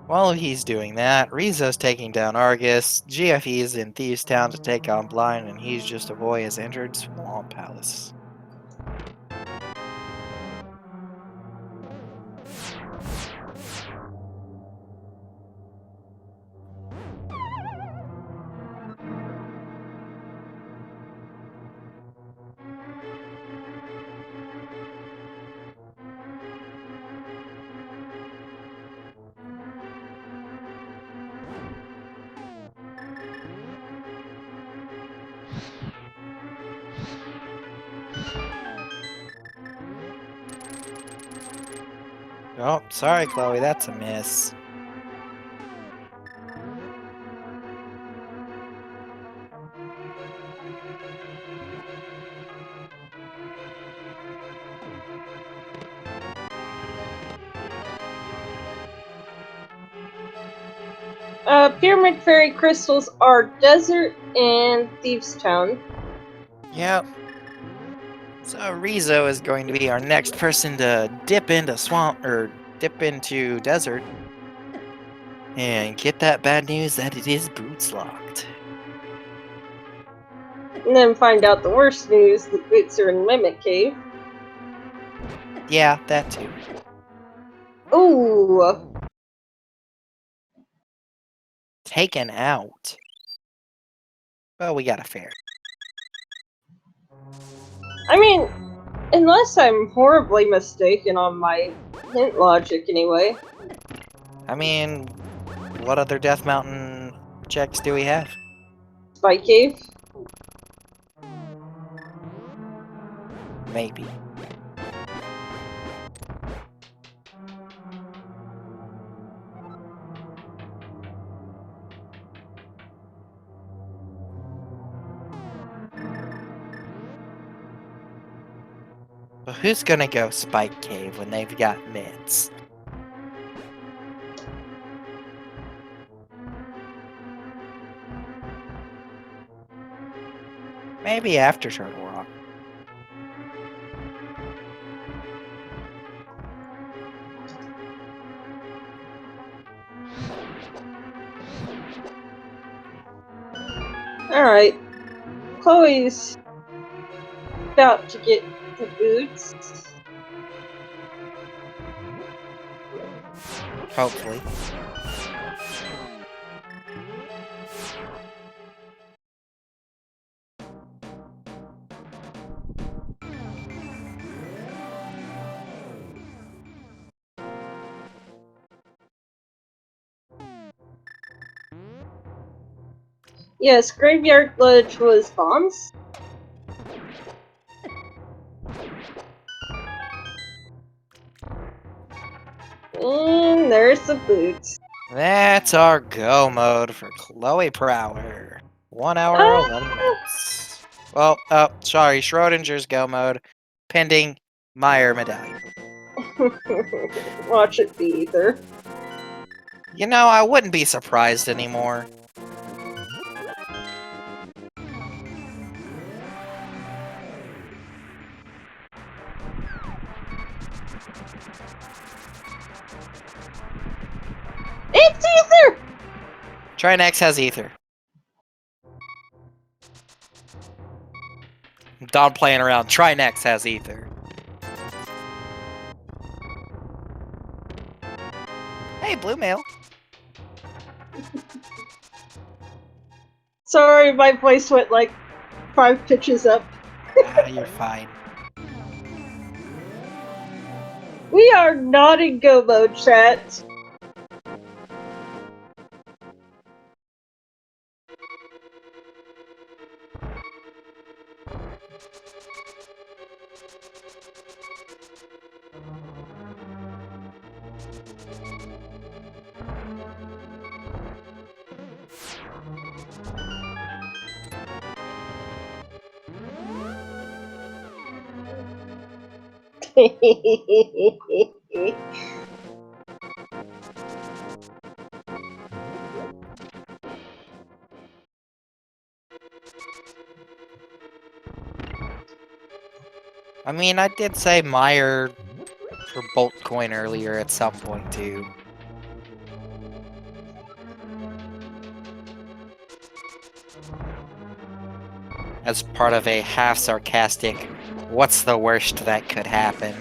While he's doing that, Rizzo's taking down Argus, GFE is in Thieves Town to take on Blind, and he's just a boy has entered Swamp Palace. Oh, sorry, Chloe, that's a miss. Pyramid Fairy crystals are Desert and Thieves Town. Yep. So Rizzo is going to be our next person to dip into swamp or dip into desert and get that bad news that it is boots locked. And then find out the worst news, that boots are in Mimic Cave. Yeah, that too. Ooh. Taken out. Well, we got a fair. I mean, unless I'm horribly mistaken on my hint logic anyway. I mean, what other Death Mountain checks do we have? Spike Cave? Maybe. But who's gonna go Spike Cave when they've got mitts? Maybe after Turtle Rock. Alright. Chloe's about to get the boots. Hopefully. Yes, Graveyard Glitch was bombs. And there's the boots. That's our go mode for Chloe Prower. 1 hour, 11 minutes. Well, oh, sorry, Schrodinger's go mode. Pending Meyer medallion. Watch it be either. You know, I wouldn't be surprised anymore. It's Ether! Trinex has ether. Done playing around. Trinex has ether. Hey, blue mail. Sorry, my voice went like 5 pitches up. You're fine. We are not in go mode, chat. I mean, I did say Meyer for Bolt Coin earlier at some point, too. As part of a half-sarcastic, what's the worst that could happen?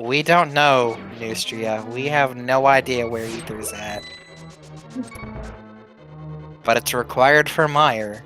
We don't know, Neustria. We have no idea where Ether's at. But it's required for Meyer.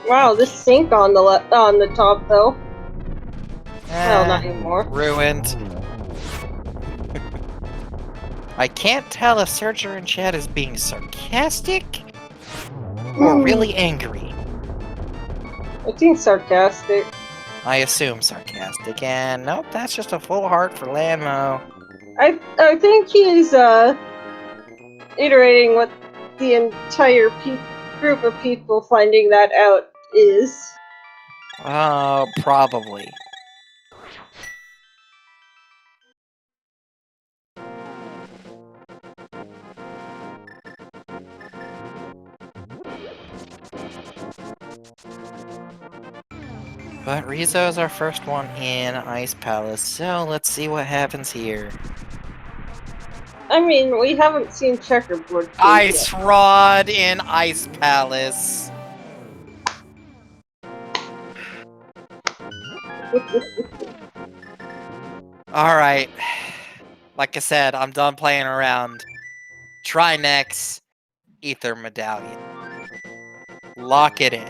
Wow, this sink on the top though. Well, not anymore. Ruined. I can't tell if Searcher in chat is being sarcastic or really angry. I think sarcastic. I assume sarcastic, and nope, that's just a full heart for Lanmo. I think he's iterating what the entire group of people finding that out is. Probably. But Rizzo is our first one in Ice Palace, so let's see what happens here. I mean, we haven't seen Checkerboard. Ice Rod in Ice Palace. Alright. Like I said, I'm done playing around. Try next. Ether Medallion. Lock it in.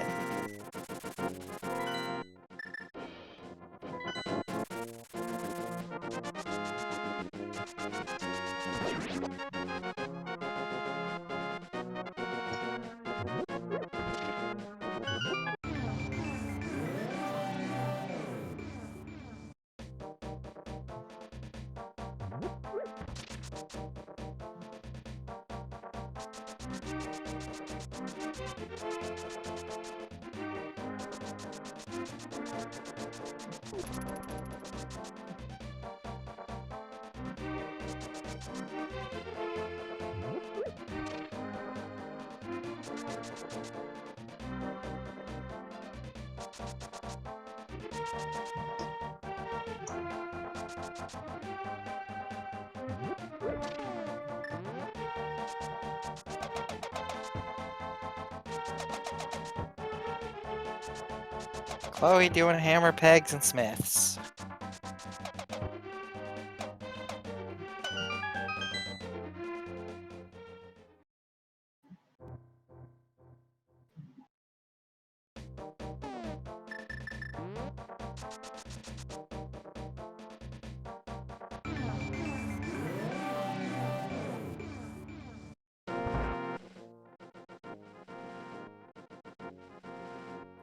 Chloe doing hammer, pegs, and smiths.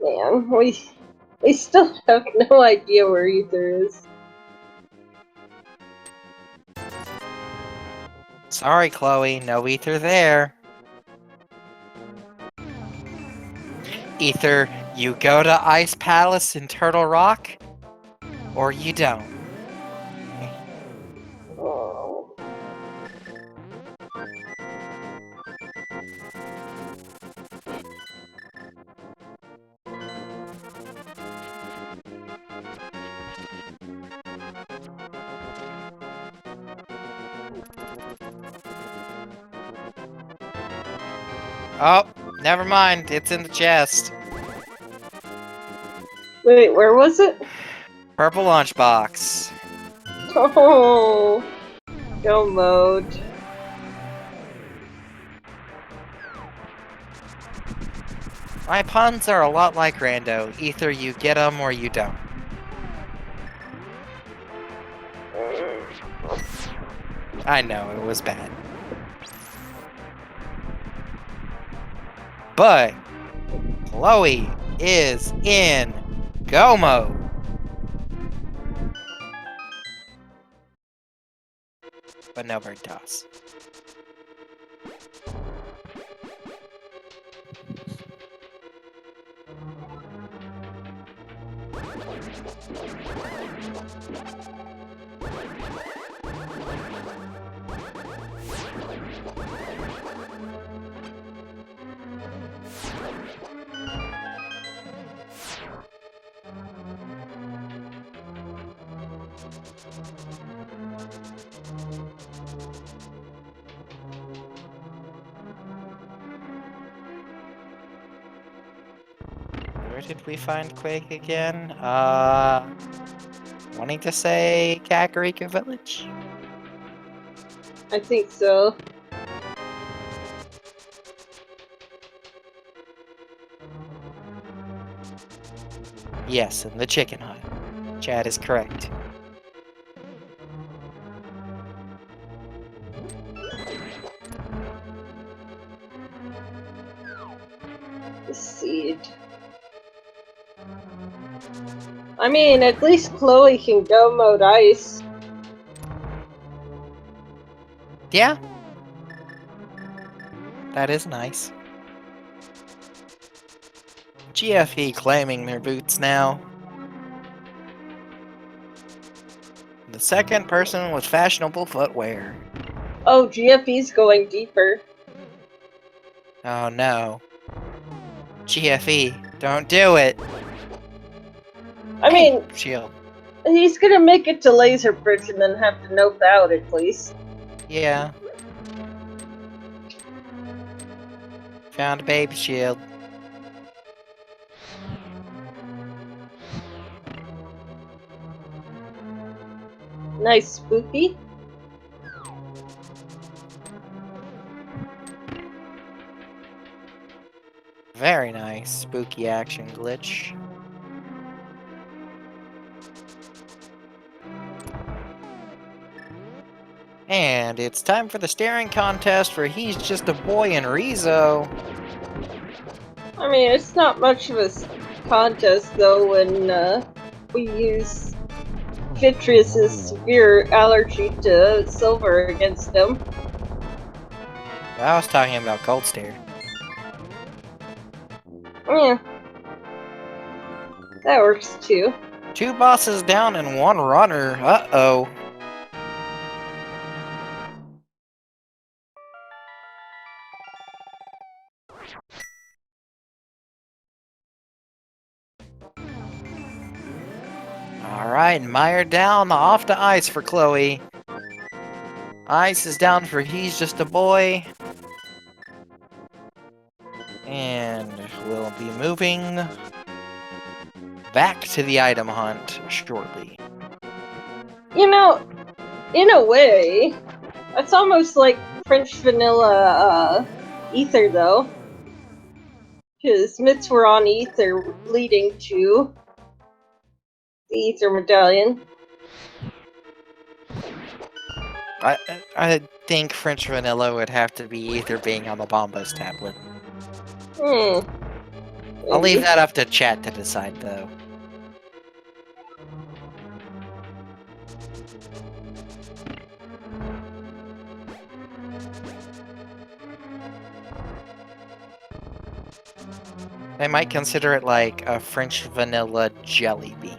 Man, we still have no idea where Ether is. Sorry, Chloe, no Ether there. Ether, you go to Ice Palace in Turtle Rock, or you don't. Oh. Oh, never mind, it's in the chest. Wait, where was it? Purple lunchbox. Oh, go mode. My puns are a lot like Rando. Either you get them or you don't. I know, it was bad. But Chloe is in go mode. But no bird toss. Where did we find Quake again? Wanting to say Kakariko Village? I think so. Yes, in the chicken hut. Chad is correct. The seed. I mean, at least Chloe can go mode ice. Yeah. That is nice. GFE claiming their boots now. The second person with fashionable footwear. Oh, GFE's going deeper. Oh no. GFE, don't do it. I mean, Shield. he's gonna make it to Laser Bridge and then have to nope out at least. Yeah. Found a baby shield. Nice, spooky. Very nice. Spooky action glitch. And it's time for the staring contest where he's just a boy in Rizzo. I mean, it's not much of a contest though when we use Vitreous's severe allergy to silver against him. I was talking about Cold Stare. Yeah. That works too. 2 bosses down and 1 runner. Uh-oh. Alright, Meyer down, off to ice for Chloe. Ice is down for he's just a boy. And we'll be moving back to the item hunt shortly. You know, in a way, that's almost like French vanilla ether, though. Because mitts were on ether, leading to the ether medallion. I think French vanilla would have to be either being on the Bombos tablet. I'll leave that up to chat to decide, though. They might consider it like a French vanilla jelly bean.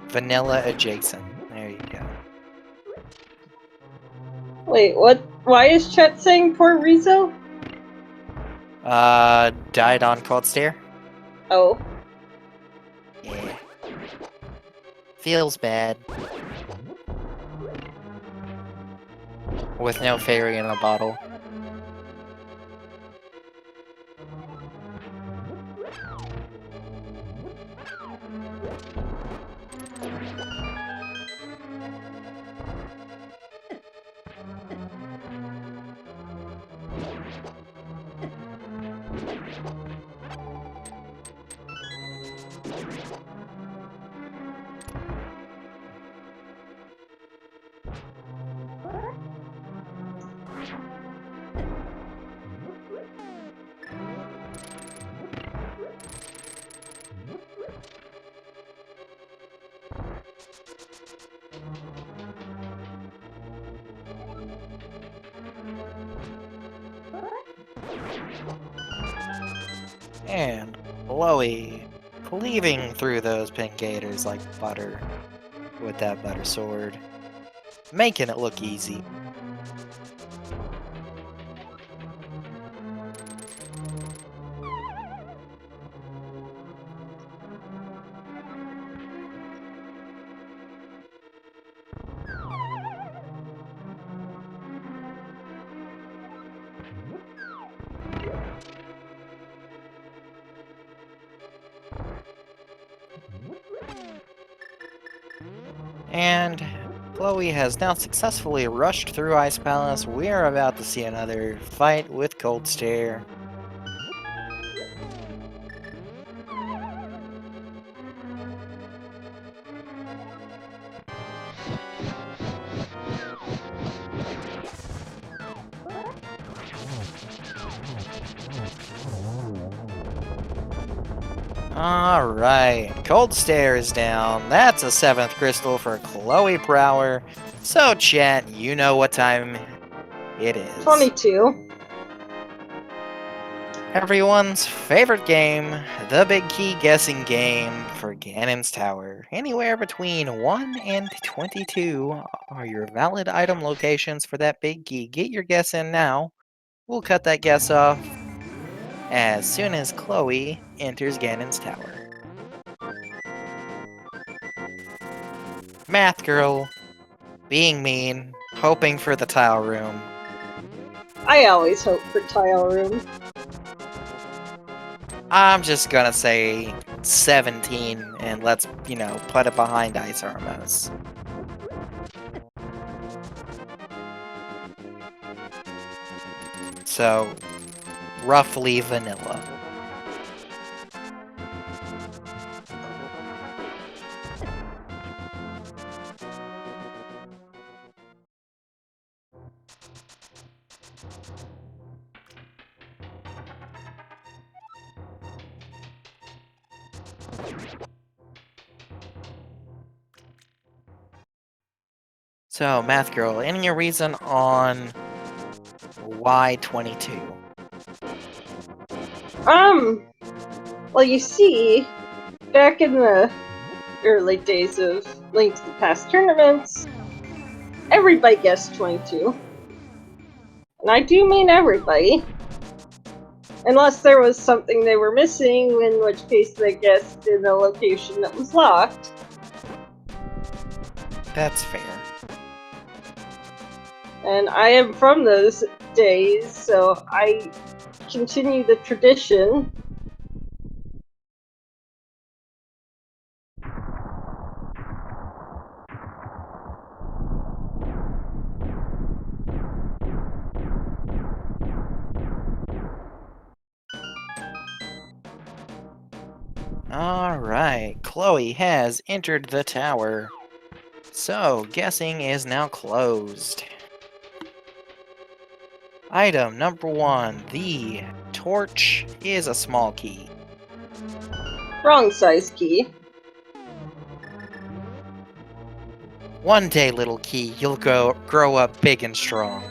Vanilla adjacent. There you go. Wait, what? Why is chat saying poor Rizzo? Died on cold stare? Oh. Yeah. Feels bad. With no fairy in a bottle. And Chloe cleaving through those pink gators like butter with that butter sword, making it look easy. And Chloe has now successfully rushed through Ice Palace. We are about to see another fight with Cold Stare. Alright, Cold Stare is down. That's a 7th crystal for Chloe Prower. So chat, you know what time it is. 22. Everyone's favorite game, the big key guessing game for Ganon's Tower. Anywhere between 1 and 22 are your valid item locations for that big key. Get your guess in now. We'll cut that guess off as soon as Chloe enters Ganon's Tower. Math girl, being mean, hoping for the tile room. I always hope for tile room. I'm just gonna say 17 and let's, put it behind Ice Armos. So, roughly vanilla. So, Math Girl, any reason on why 22? Well, you see, back in the early days of Link to the Past tournaments, everybody guessed 22. And I do mean everybody. Unless there was something they were missing, in which case they guessed in a location that was locked. That's fair. And I am from those days, so I continue the tradition. Alright, Chloe has entered the tower. So, guessing is now closed. Item number 1, the torch is a small key. Wrong size key. One day, little key, you'll grow up big and strong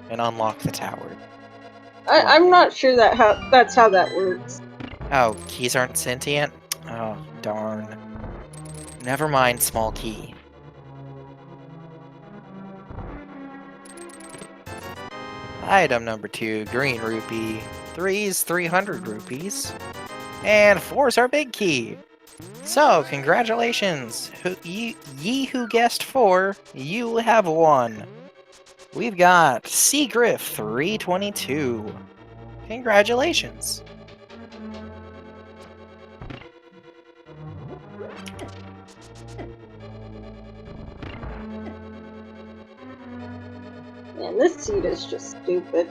and unlock the tower. I'm not sure that's how that works. Oh, keys aren't sentient? Oh, darn. Never mind, small key. Item number 2, green rupee. 3's 300 rupees. And 4's our big key. So, congratulations. Ye who guessed 4, you have won. We've got Seagriff 322. Congratulations. Man, this seat is just stupid.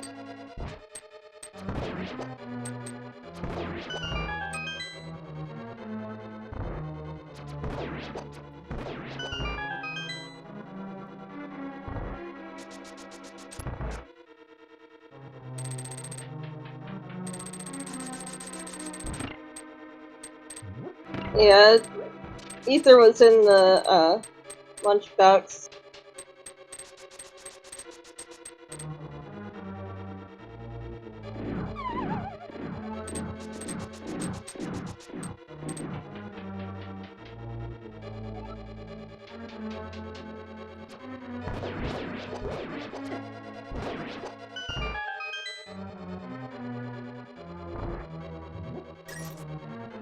Yeah, Ether was in the lunchbox.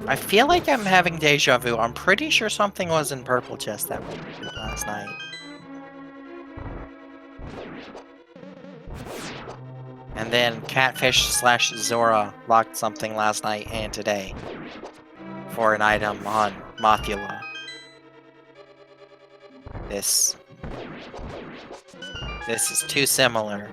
I feel like I'm having deja vu. I'm pretty sure something was in purple chest that we did last night. And then Catfish/Zora locked something last night and today for an item on Mothula. This is too similar.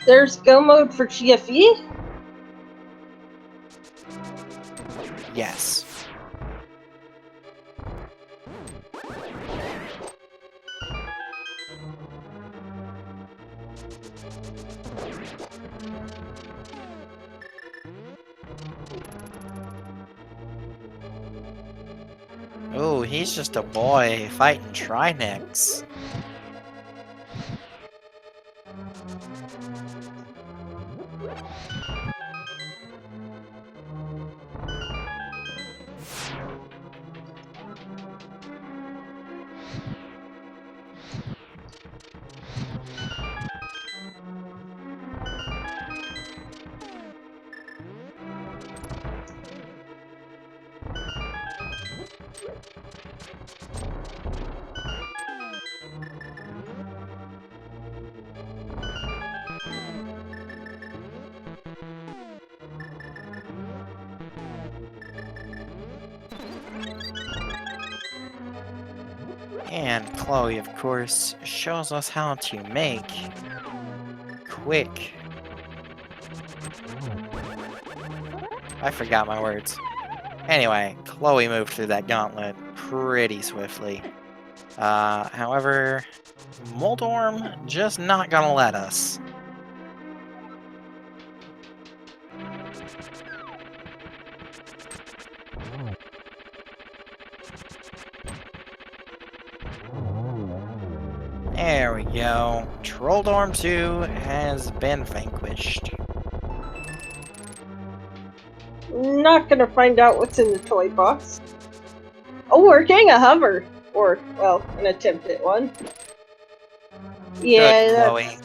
There's go mode for GFE? Yes. Oh, he's just a boy fighting Trinexx. And Chloe, of course, shows us how to make quick I forgot my words. Anyway, Chloe moved through that gauntlet pretty swiftly. However, Moldorm just not gonna let us. There we go. Trolldorm 2 has been vanquished. Not gonna find out what's in the toy box. Oh, we're getting a hover. Or, well, an attempt at one. Yeah, Good, Chloe.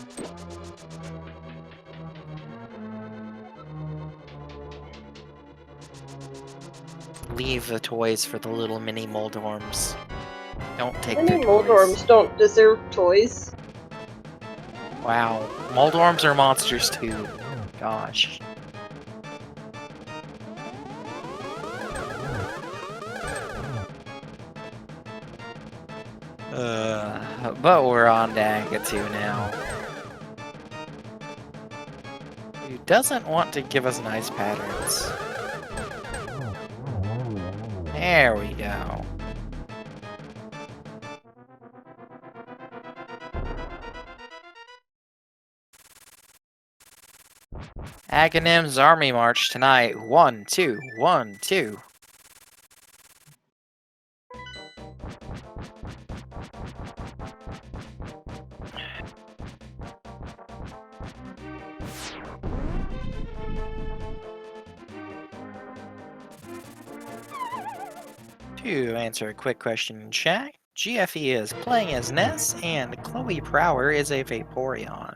Leave the toys for the little mini Moldorms. Don't take Many their toys. Moldorms don't deserve toys. Wow. Moldorms are monsters too. Gosh. But we're on to Agatu now. Who doesn't want to give us nice patterns. There we go. Aghanim's army march tonight. 1, 2, 1, 2. To answer a quick question in chat, GFE is playing as Ness, and Chloe Prower is a Vaporeon.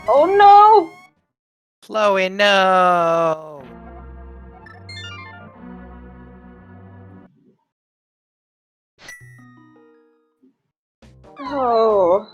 Oh no! Chloe, no! Oh.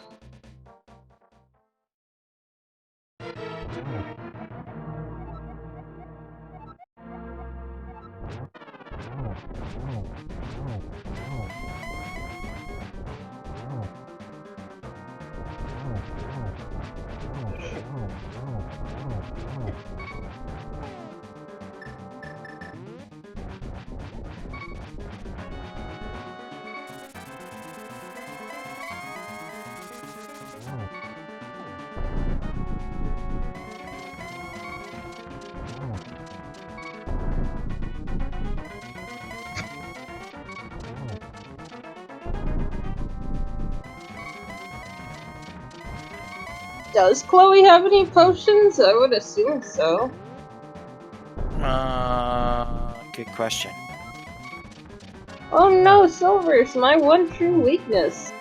Does Chloe have any potions? I would assume so. Good question. Oh no, Silver's my one true weakness.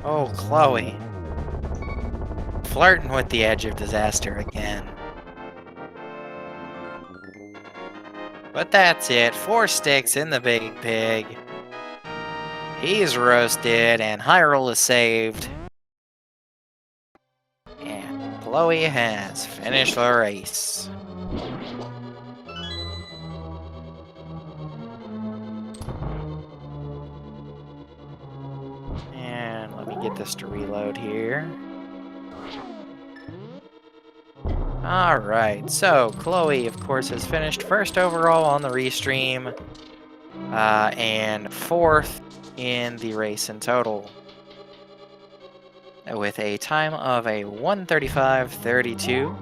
Oh, Chloe. Flirting with the edge of disaster again. But that's it. 4 sticks in the big pig. He's roasted, and Hyrule is saved. And Chloe has finished the race. And let me get this to reload here. Alright, so Chloe, of course, has finished first overall on the restream, and 4th in the race in total, with a time of a 1:35.32.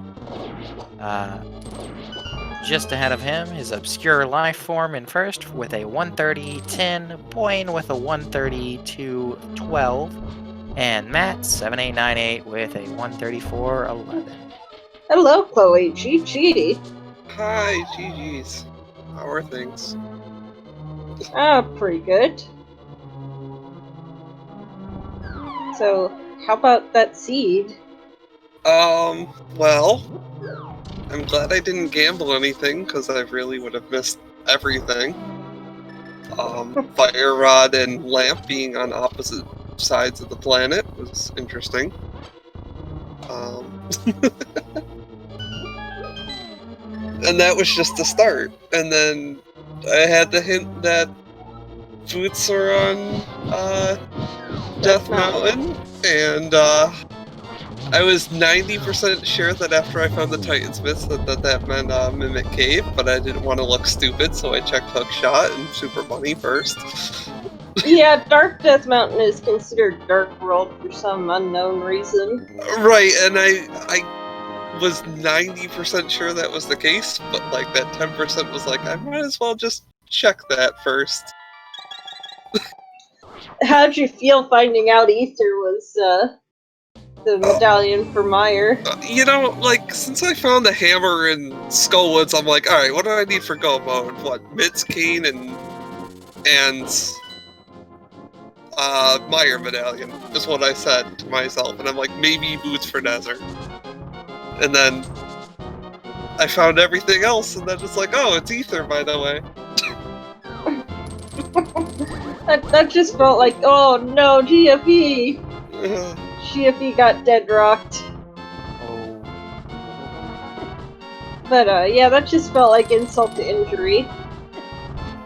Just ahead of him is Obscure Life Form in first with a 130.10, Boyne with a 132.12, and Matt 7898 with a 134.11. Hello, Chloe. GG. Hi, GG's. How are things? Pretty good. So, how about that seed? Well, I'm glad I didn't gamble anything, because I really would have missed everything. Fire Rod and Lamp being on opposite sides of the planet was interesting. And that was just the start. And then I had the hint that Boots are on Death Mountain, and I was 90% sure that after I found the Titansmiths that meant Mimic Cave, but I didn't want to look stupid, so I checked Hook Shot and Super Bunny first. Yeah, Dark Death Mountain is considered Dark World for some unknown reason. Right, and I was 90% sure that was the case, but like that 10% was like, I might as well just check that first. How'd you feel finding out Ether was the medallion for Meyer? Like, since I found the hammer in Skullwoods, I'm like, alright, what do I need for go mode? What, Mitz, Kane, and Meyer medallion is what I said to myself, and I'm like, maybe Boots for Desert. And then I found everything else, and then it's like, oh, it's Ether, by the way. that just felt like, oh no, GFE! GFE got dead rocked. Oh. But yeah, that just felt like insult to injury.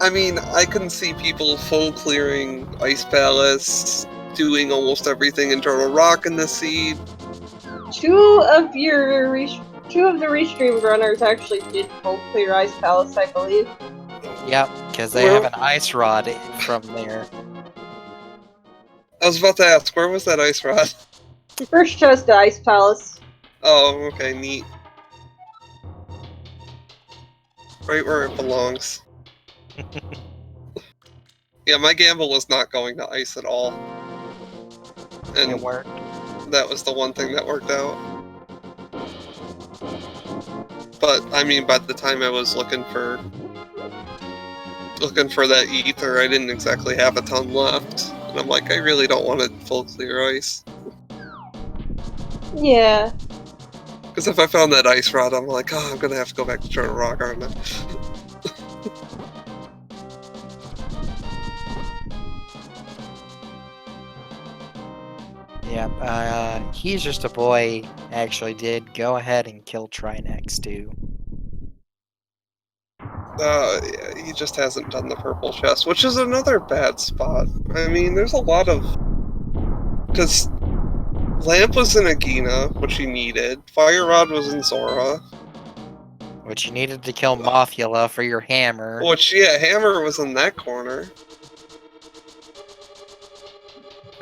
I mean, I can see people full clearing Ice Palace, doing almost everything in Turtle Rock in the seed. Two of the restreamed runners actually did full clear Ice Palace, I believe. Yep, because they have an ice rod from there. I was about to ask, where was that ice rod? First chose the Ice Palace. Oh, okay, neat. Right where it belongs. Yeah, my gamble was not going to ice at all. And It worked. that was the one thing that worked out. But, I mean, by the time I was looking for that ether, I didn't exactly have a ton left. And I'm like, I really don't want to full clear ice. Yeah. Because if I found that ice rod, I'm like, oh, I'm going to have to go back to Turtle Rock, aren't I? Yeah, He's Just a Boy actually did go ahead and kill Trinex too. Yeah, he just hasn't done the purple chest, which is another bad spot. I mean, there's a lot of... Because Lamp was in Agina, which he needed. Fire Rod was in Zora. Which you needed to kill Mothula for your hammer. Which, yeah, Hammer was in that corner.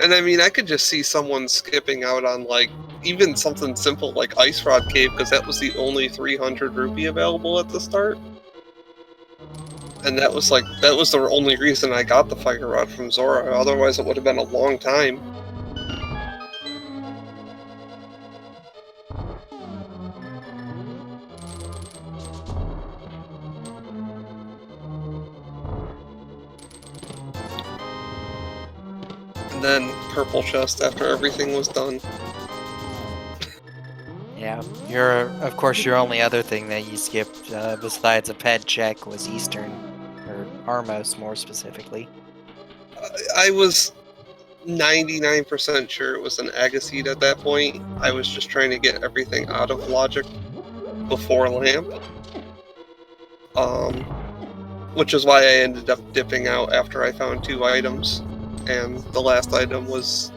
And I mean, I could just see someone skipping out on, like, even something simple like Ice Rod Cave, because that was the only 300 rupee available at the start. And that was the only reason I got the Fire Rod from Zora, otherwise it would have been a long time. And then purple chest after everything was done. Yeah, of course your only other thing that you skipped besides a ped check was Eastern, or Armos more specifically. I was 99% sure it was an Agassiz at that point. I was just trying to get everything out of Logic before Lamp. Which is why I ended up dipping out after I found 2 items. And the last item was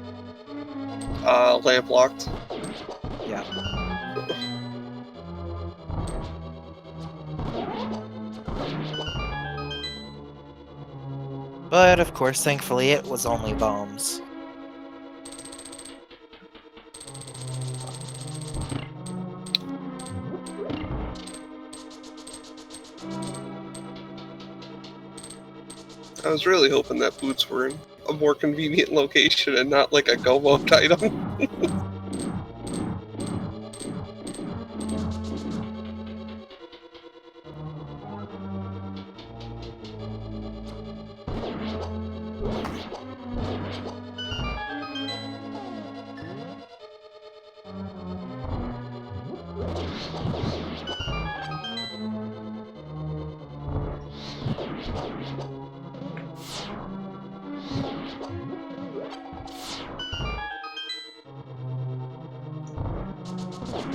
Lamp locked. Yeah. But of course, thankfully, it was only bombs. I was really hoping that boots were in a more convenient location and not like a go-mode item.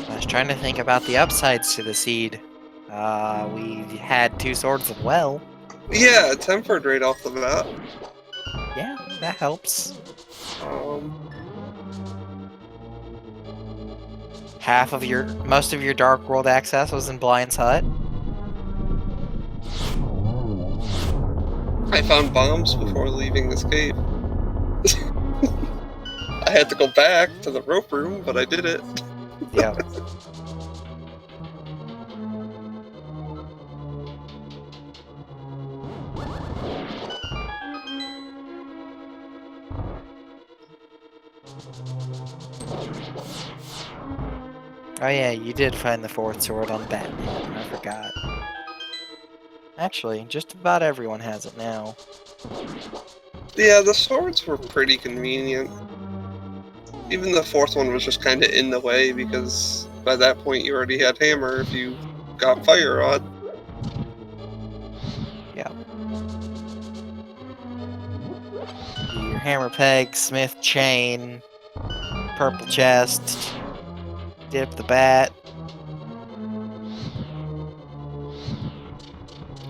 I was trying to think about the upsides to the seed. We had 2 swords of well. Yeah, tempered right off the bat. Yeah, that helps. Most of your Dark World access was in Blind's Hut. I found bombs before leaving this cave. I had to go back to the rope room, but I did it. Yep. Oh yeah, you did find the 4th sword on Batman. I forgot. Actually, just about everyone has it now. Yeah, the swords were pretty convenient. Even the 4th one was just kind of in the way because by that point you already had hammer if you got fire rod. Yeah. Your hammer peg, smith chain, purple chest, dip the bat.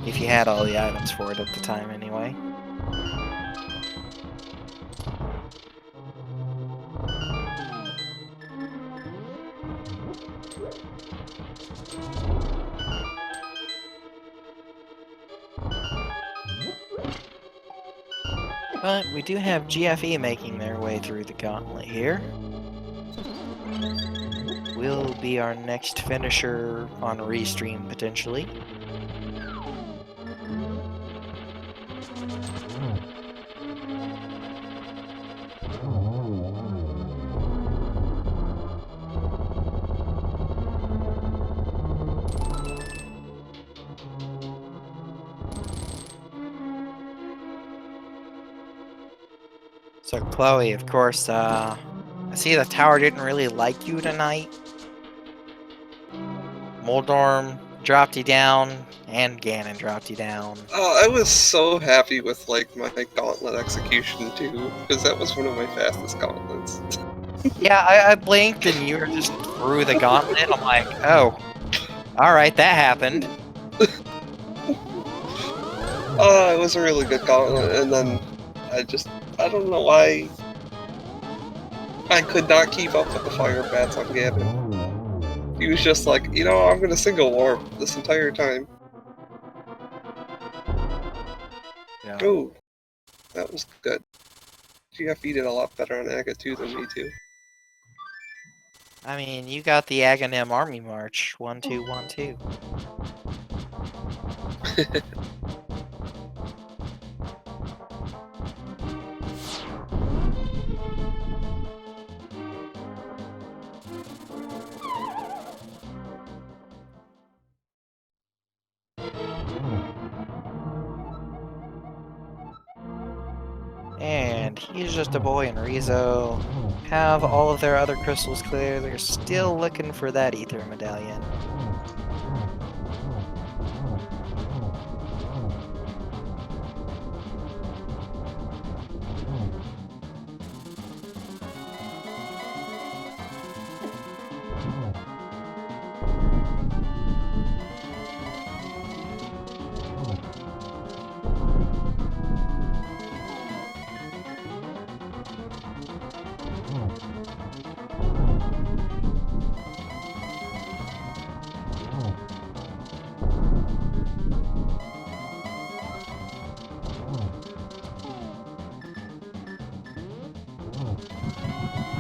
If you had all the items for it at the time, anyway. But we do have GFE making their way through the gauntlet here. Will be our next finisher on restream, potentially. So Chloe, of course, I see the tower didn't really like you tonight. Moldorm dropped you down, and Ganon dropped you down. Oh, I was so happy with like my gauntlet execution too, because that was one of my fastest gauntlets. Yeah, I blinked and you were just through the gauntlet. I'm like, oh, alright, that happened. Oh, it was a really good gauntlet, and then I don't know why I could not keep up with the fire bats on Ganon. He was just like, you know, I'm gonna single warp this entire time. Yeah. Oh, that was good. GFE did a lot better on Aga 2 than me too. I mean, you got the Aghanim Army March. 1, 2, 1, 2. And he's just a boy, and Rizzo have all of their other crystals clear. They're still looking for that ether medallion.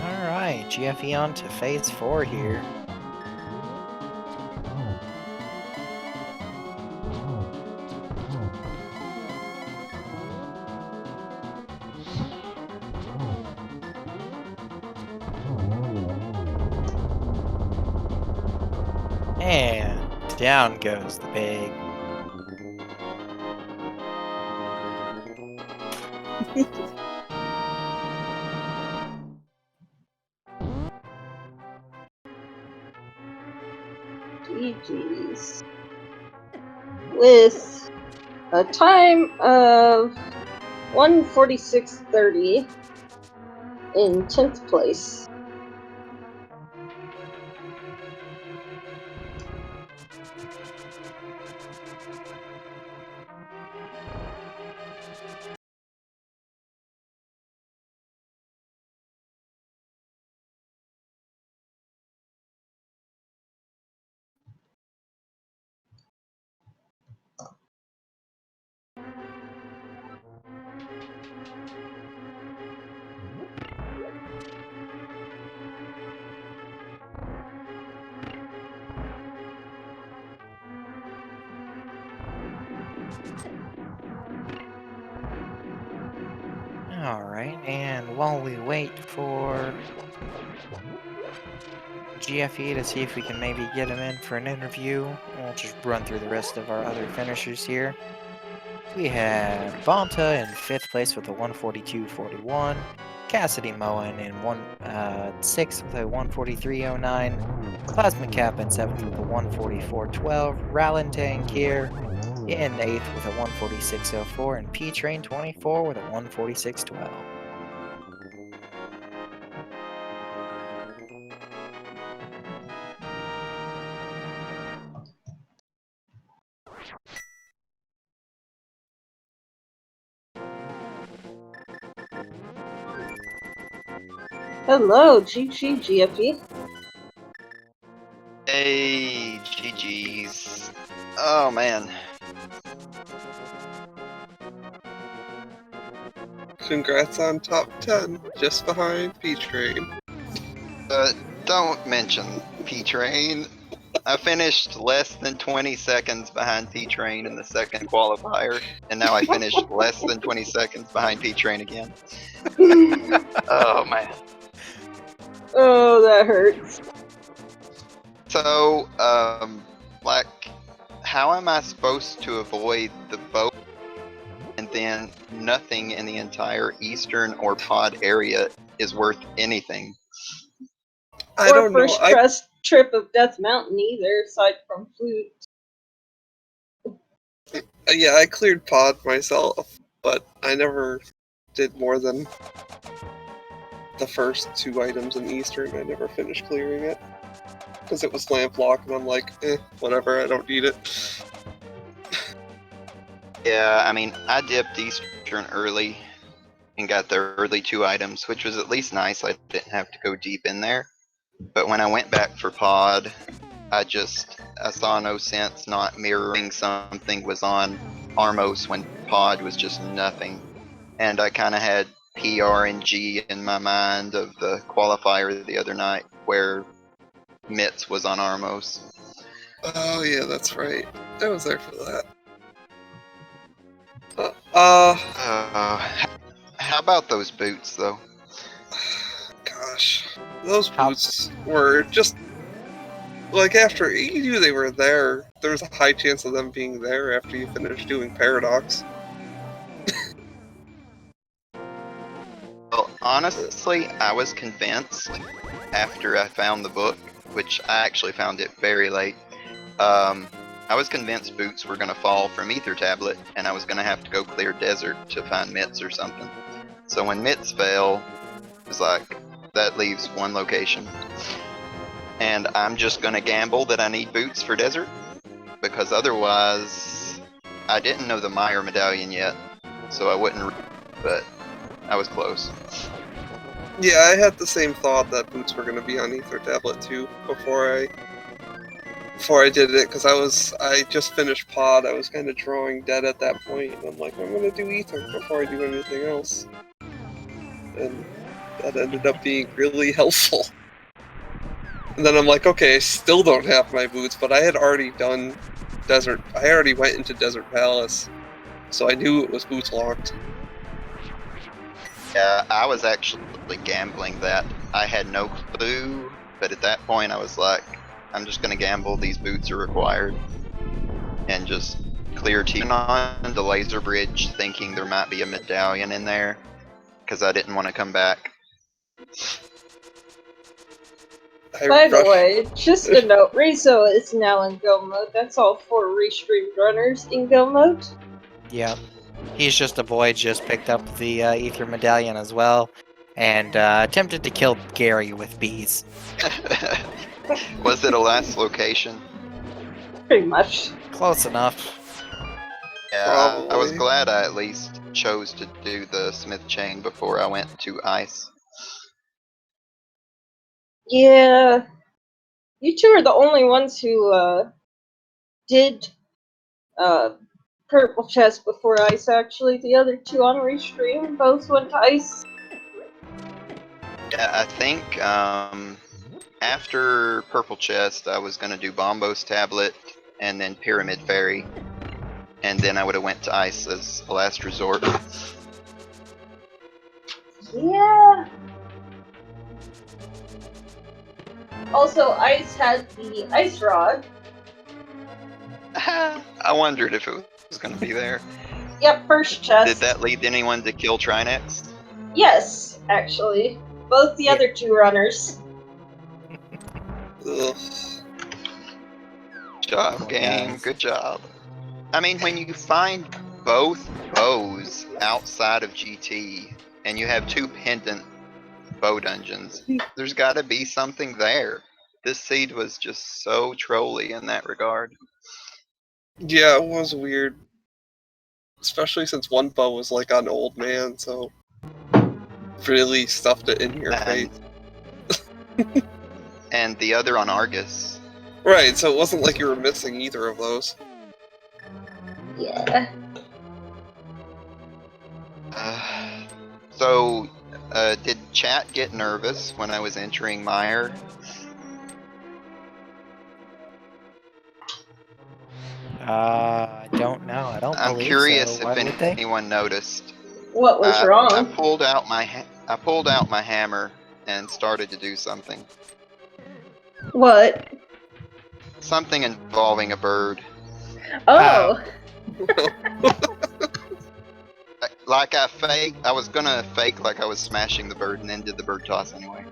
Alright, GFE on to phase 4 here. Down goes the pig. GG's. With a time of 1:46:30 in 10th place. Alright, and while we wait for GFE to see if we can maybe get him in for an interview, we'll just run through the rest of our other finishers here. We had Bonta in 5th place with a 142.41, Cassidy Moen in 6th with a 143.09, Plasma Cap in 7th with a 144.12, Rallin Tankir in 8th with a 146.04, and P-Train 24 with a 146.12. Hello, GG GFE. Hey, GG's. Oh man. Congrats on top 10, just behind P-Train. Don't mention P-Train. I finished less than 20 seconds behind P-Train in the second qualifier, and now I finished less than 20 seconds behind P-Train again. Oh man. Oh, that hurts. So, like, how am I supposed to avoid the boat and then nothing in the entire eastern or pod area is worth anything? I don't know. First crest trip of Death Mountain either, aside from Flute. Yeah, I cleared pod myself, but I never did more than the first 2 items in Eastern. I never finished clearing it. Because it was lamp lock, and I'm like, whatever, I don't need it. Yeah, I mean, I dipped Eastern early and got the early 2 items, which was at least nice. I didn't have to go deep in there. But when I went back for pod, I saw no sense not mirroring something was on Armos when pod was just nothing. And I kind of had PRNG in my mind of the qualifier the other night where Mitz was on Armos. Oh yeah, that's right. I was there for that. How about those boots, though? Gosh, those boots were just like after you knew they were there. There was a high chance of them being there after you finished doing Paradox. Well, honestly, I was convinced after I found the book, which I actually found it very late. I was convinced boots were going to fall from Ether Tablet, and I was going to have to go clear desert to find Mitz or something. So when Mitz fell, it was like, that leaves 1 location. And I'm just going to gamble that I need boots for desert, because otherwise, I didn't know the Meyer medallion yet, so I wouldn't, but I was close. Yeah, I had the same thought that boots were going to be on Ether Tablet too before I did it, because I just finished pod. I was kind of drawing dead at that point, and I'm like, I'm going to do Ether before I do anything else. And that ended up being really helpful. And then I'm like, okay, I still don't have my boots, but I had already done Desert. I already went into Desert Palace, so I knew it was boots locked. Yeah, I was actually gambling that. I had no clue, but at that point I was like, I'm just gonna gamble these boots are required, and just clear on the laser bridge, thinking there might be a medallion in there, because I didn't want to come back. By the way, just a note, Rizzo is now in go mode. That's all 4 restreamed runners in go mode. Yep. He's just a boy, just picked up the Ether Medallion as well, and attempted to kill Gary with bees. Was it a last location? Pretty much. Close enough. Yeah, I was Probably. glad I at least chose to do the Smith chain before I went to ice. Yeah. You two are the only ones who did purple chest before ice, actually. The other two on restream both went to ice. Yeah, I think after Purple Chest, I was gonna do Bombo's Tablet and then Pyramid Fairy, and then I would have went to Ice as a last resort. Yeah. Also, Ice had the ice rod. I wondered if it was gonna be there. Yep, first chest. Did that lead anyone to kill Trinex? Yes, actually. Both the other two runners. Ugh. Job, game. Good job. I mean, when you find both bows outside of GT, and you have 2 pendant bow dungeons, there's gotta be something there. This seed was just so trolly in that regard. Yeah, it was weird. Especially since one bow was like on Old Man, so really stuffed it in your face. And the other on Argus. Right, so it wasn't like you were missing either of those. Yeah. So, did chat get nervous when I was entering Mire? I don't know. I don't I'm believe curious so. Why if would they? anyone noticed. What was I wrong? pulled out my hammer and started to do something. What? Something involving a bird. Oh. Like I was gonna fake like I was smashing the bird and then did the bird toss anyway.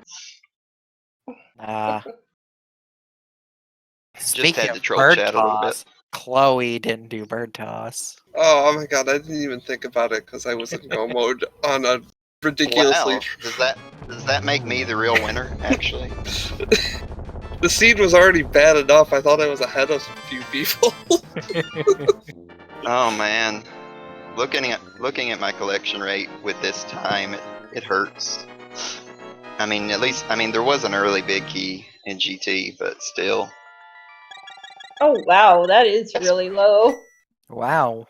Speaking had to of troll bird chat a little bit. toss, Chloe didn't do bird toss. Oh my god, I didn't even think about it because I was in go mode on a ridiculously. Wow, does that make me the real winner? Actually, The seed was already bad enough. I thought I was ahead of a few people. oh man, looking at my collection rate with this time, it hurts. I mean, at least there was an early big key in GT, but still. Oh wow, that is really low. Wow.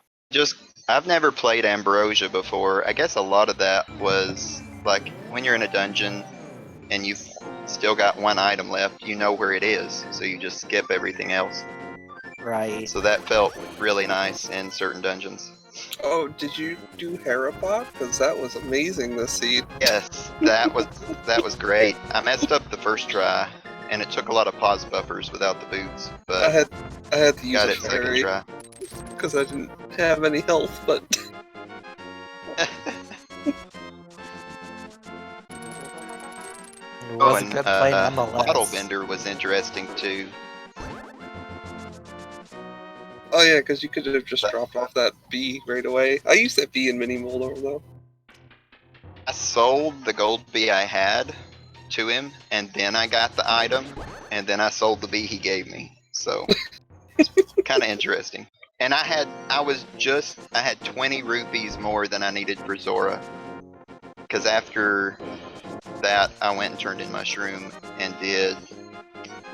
I've never played Ambrosia before. I guess a lot of that was like when you're in a dungeon and you've still got one item left, you know where it is, so you just skip everything else. Right. So that felt really nice in certain dungeons. Oh, did you do Harapod? Because that was amazing this seed. Yes, that was great. I messed up the first try, and it took a lot of pause buffers without the boots, but I had to use got a it second fairy try. because I didn't have any health, but It was a good play nonetheless. Bottle Vendor was interesting too. oh yeah, because you could have just dropped off that bee right away. I used that bee in Mini Moldor though. I sold the gold bee I had to him, and then I got the item, and then I sold the bee he gave me. So it's kind of interesting. And I had 20 rupees more than I needed for Zora, because after that I went and turned in Mushroom and did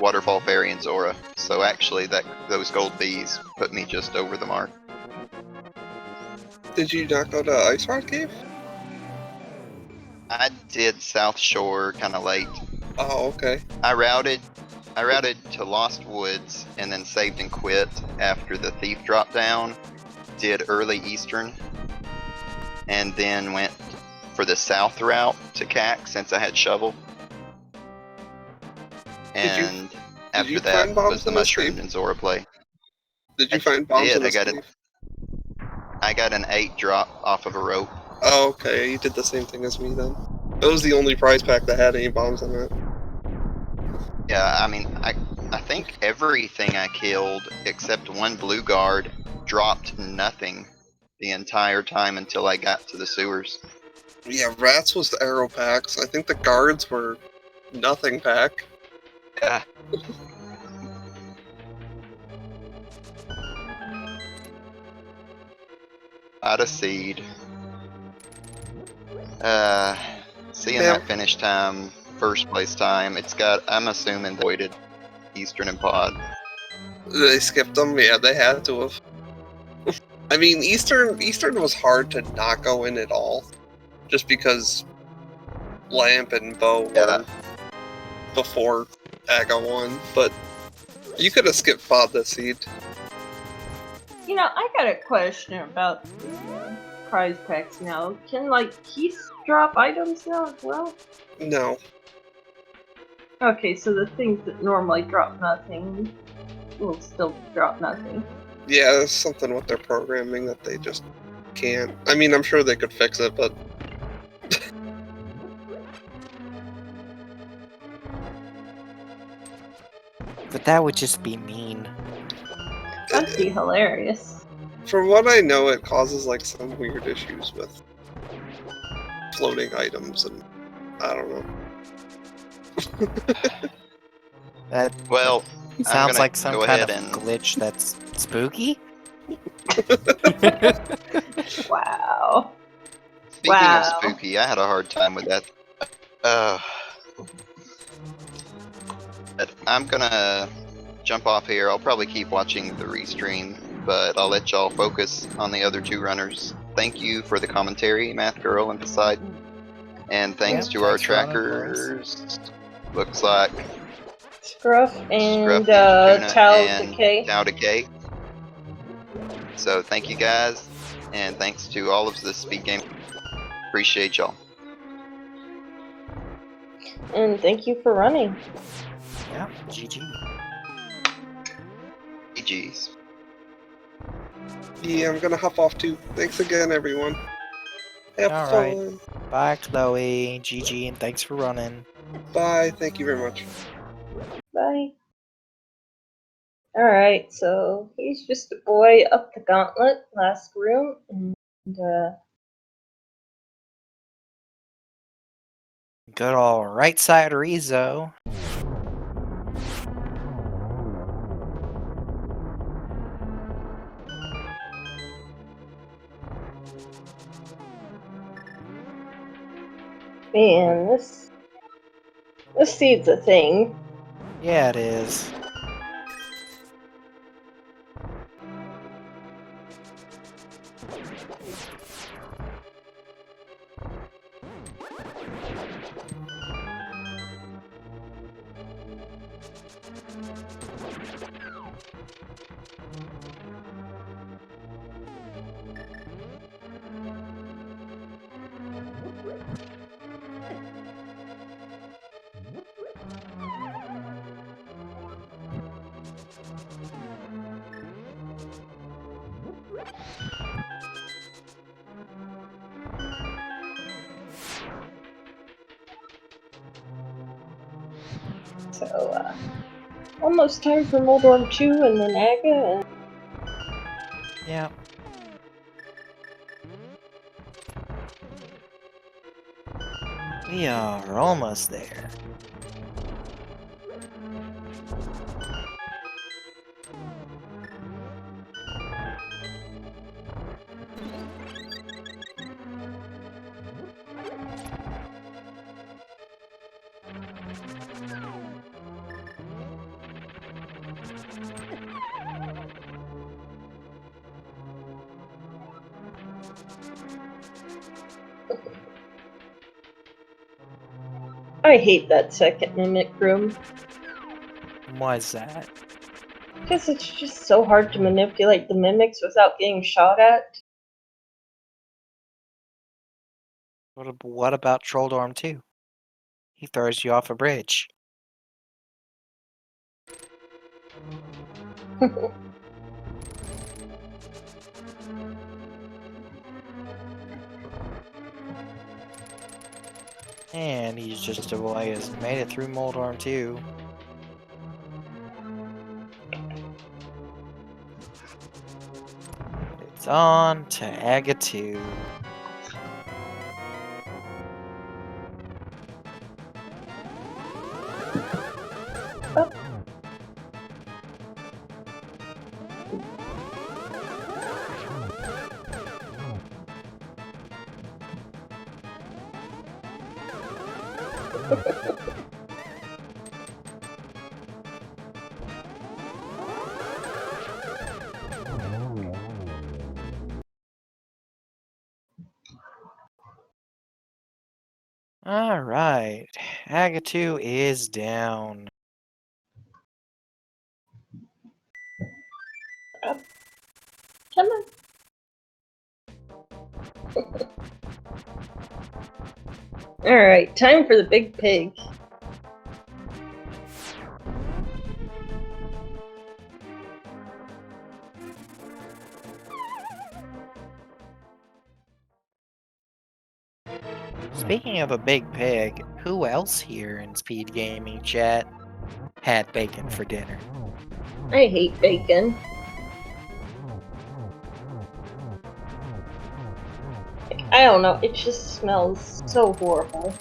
Waterfall Fairy and Zora. So actually, those gold bees put me just over the mark. Did you not go to Ice Rod Cave? I did South Shore kind of late. Oh, okay. I routed to Lost Woods and then saved and quit after the thief dropped down. Did early Eastern, and then went for the south route to CAC since I had shovel. And Did you After that find bombs was the in this mushroom cave? and Zora play. Did you I find bombs did, in I this got cave? I got an 8 drop off of a rope. Oh, okay. You did the same thing as me then. It was the only prize pack that had any bombs in it. Yeah, I mean, I think everything I killed except one blue guard dropped nothing the entire time until I got to the sewers. Yeah, rats was the arrow packs. I think the guards were nothing pack. Yeah. Out of seed. Seeing Yeah. that finish time, first place time, it's got, I'm assuming, they avoided Eastern and Pod. They skipped them. Yeah, they had to have. I mean, Eastern was hard to not go in at all, just because Lamp and Bow were before Aga won. But you could have skipped Pod this seed. You know, I got a question about the prize packs now. Can, like, keys drop items now as well? No. Okay, so the things that normally drop nothing will still drop nothing. Yeah, there's something with their programming that they just can't. I mean, I'm sure they could fix it, but But that would just be mean. That'd be hilarious. from what I know, it causes like some weird issues with floating items, and I don't know. That Well, I'm sounds gonna like some go kind of ahead and glitch that's spooky. Wow. speaking Wow. of spooky, I had a hard time with that. But I'm gonna jump off here. I'll probably keep watching the restream, but I'll let y'all focus on the other two runners. Thank you for the commentary, Math Girl and Poseidon. And thanks Yep, to our thanks for running for us. trackers. Looks like Scruff and Scruff Ninja Tuna Tau and Decay. Tau Decay. So thank you guys, and thanks to all of the speed game. Appreciate y'all. And thank you for running. Yeah, GG. GG's. Yeah, I'm gonna hop off too. Thanks again, everyone. Have All fun. right. Bye, Chloe. GG, and thanks for running. Bye. Thank you very much. Bye. Alright, so he's just a boy up the gauntlet, last room, and Good old right side Rezo. man, this seed's a thing. Yeah, it is. So, almost time for Moldorm 2 and then Aga. Yeah. We are almost there. I hate that second mimic room. Why is that? Because it's just so hard to manipulate the mimics without getting shot at. What about Trolldorm 2? He throws you off a bridge. And he's just a boy has made it through Moldorm too. It's on to Aga 2. Alright, Aga 2 is down. Come on. Alright, time for the big pig. Speaking of a big pig, who else here in Speed Gaming chat had bacon for dinner? I hate bacon. I don't know, it just smells so horrible.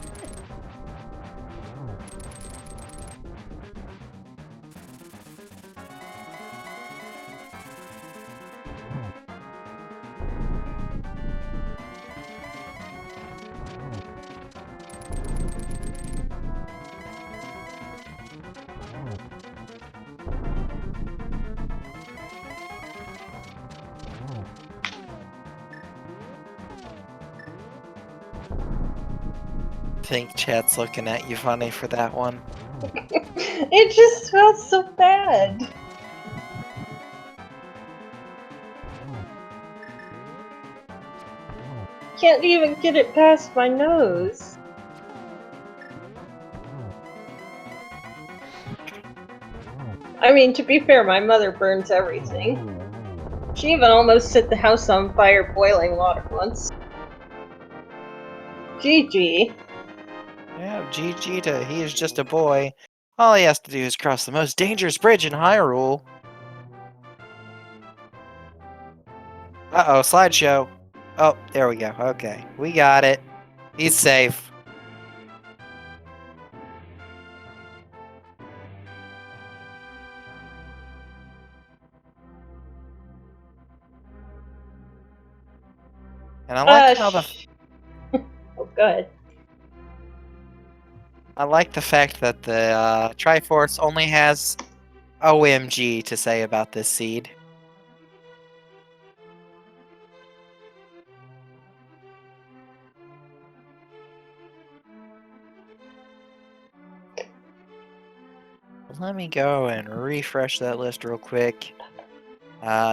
I think chat's looking at you funny for that one. It just smells so bad. Can't even get it past my nose. I mean, to be fair, my mother burns everything. She even almost set the house on fire boiling water once. GG. Yeah, GG to he is just a boy. All he has to do is cross the most dangerous bridge in Hyrule. Uh-oh, slideshow. Oh, there we go. Okay, we got it. He's safe. And I like how the Oh, good. I like the fact that the Triforce only has OMG to say about this seed. Let me go and refresh that list real quick.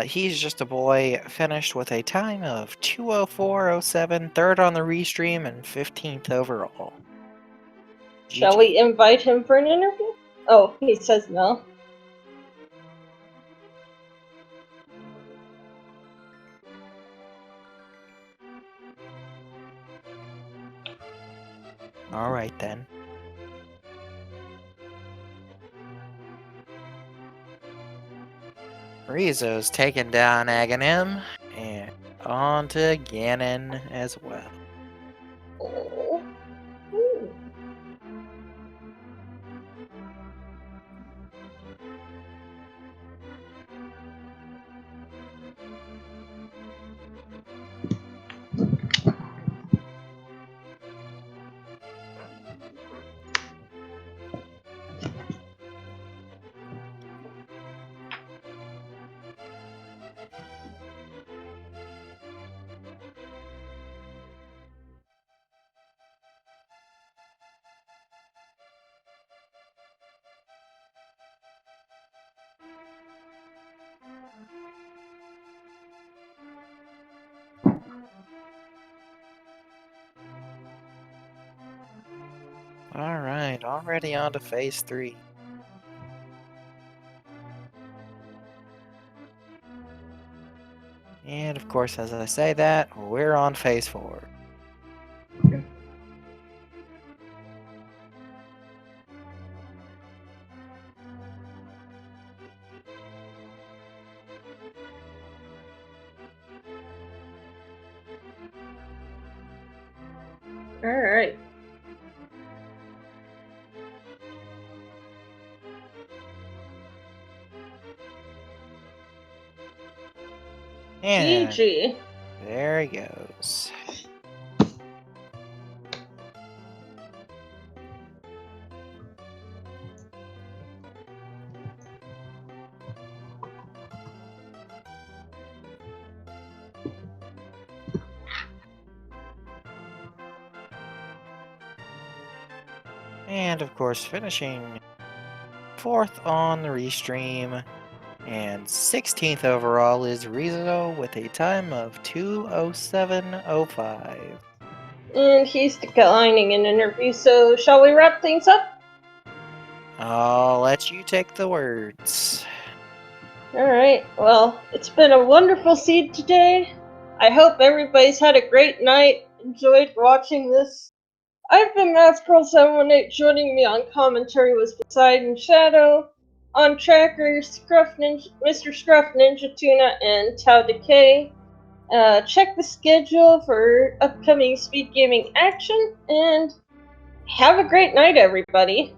He's just a boy, finished with a time of 2:04:07, third on the restream, and 15th overall. Shall GG. we invite him for an interview? Oh, he says no. Alright then. Rizzo's taking down Aghanim, and on to Ganon as well. Oh. Ooh. Alright, already on to phase 3. And of course, as I say that, we're on phase 4. Alright. And GG. there he goes. And of course, finishing 4th on the restream and 16th overall is Rizzo with a time of 2:07:05. And he's declining an interview, so shall we wrap things up? I'll let you take the words. Alright, well, it's been a wonderful seed today. I hope everybody's had a great night, enjoyed watching this. I've been MathGirl718, joining me on commentary was Poseidon Shadow, on tracker Scruff Ninja, Mr. Scruff Ninja Tuna, and Tau Decay. Check the schedule for upcoming speed gaming action, and have a great night, everybody.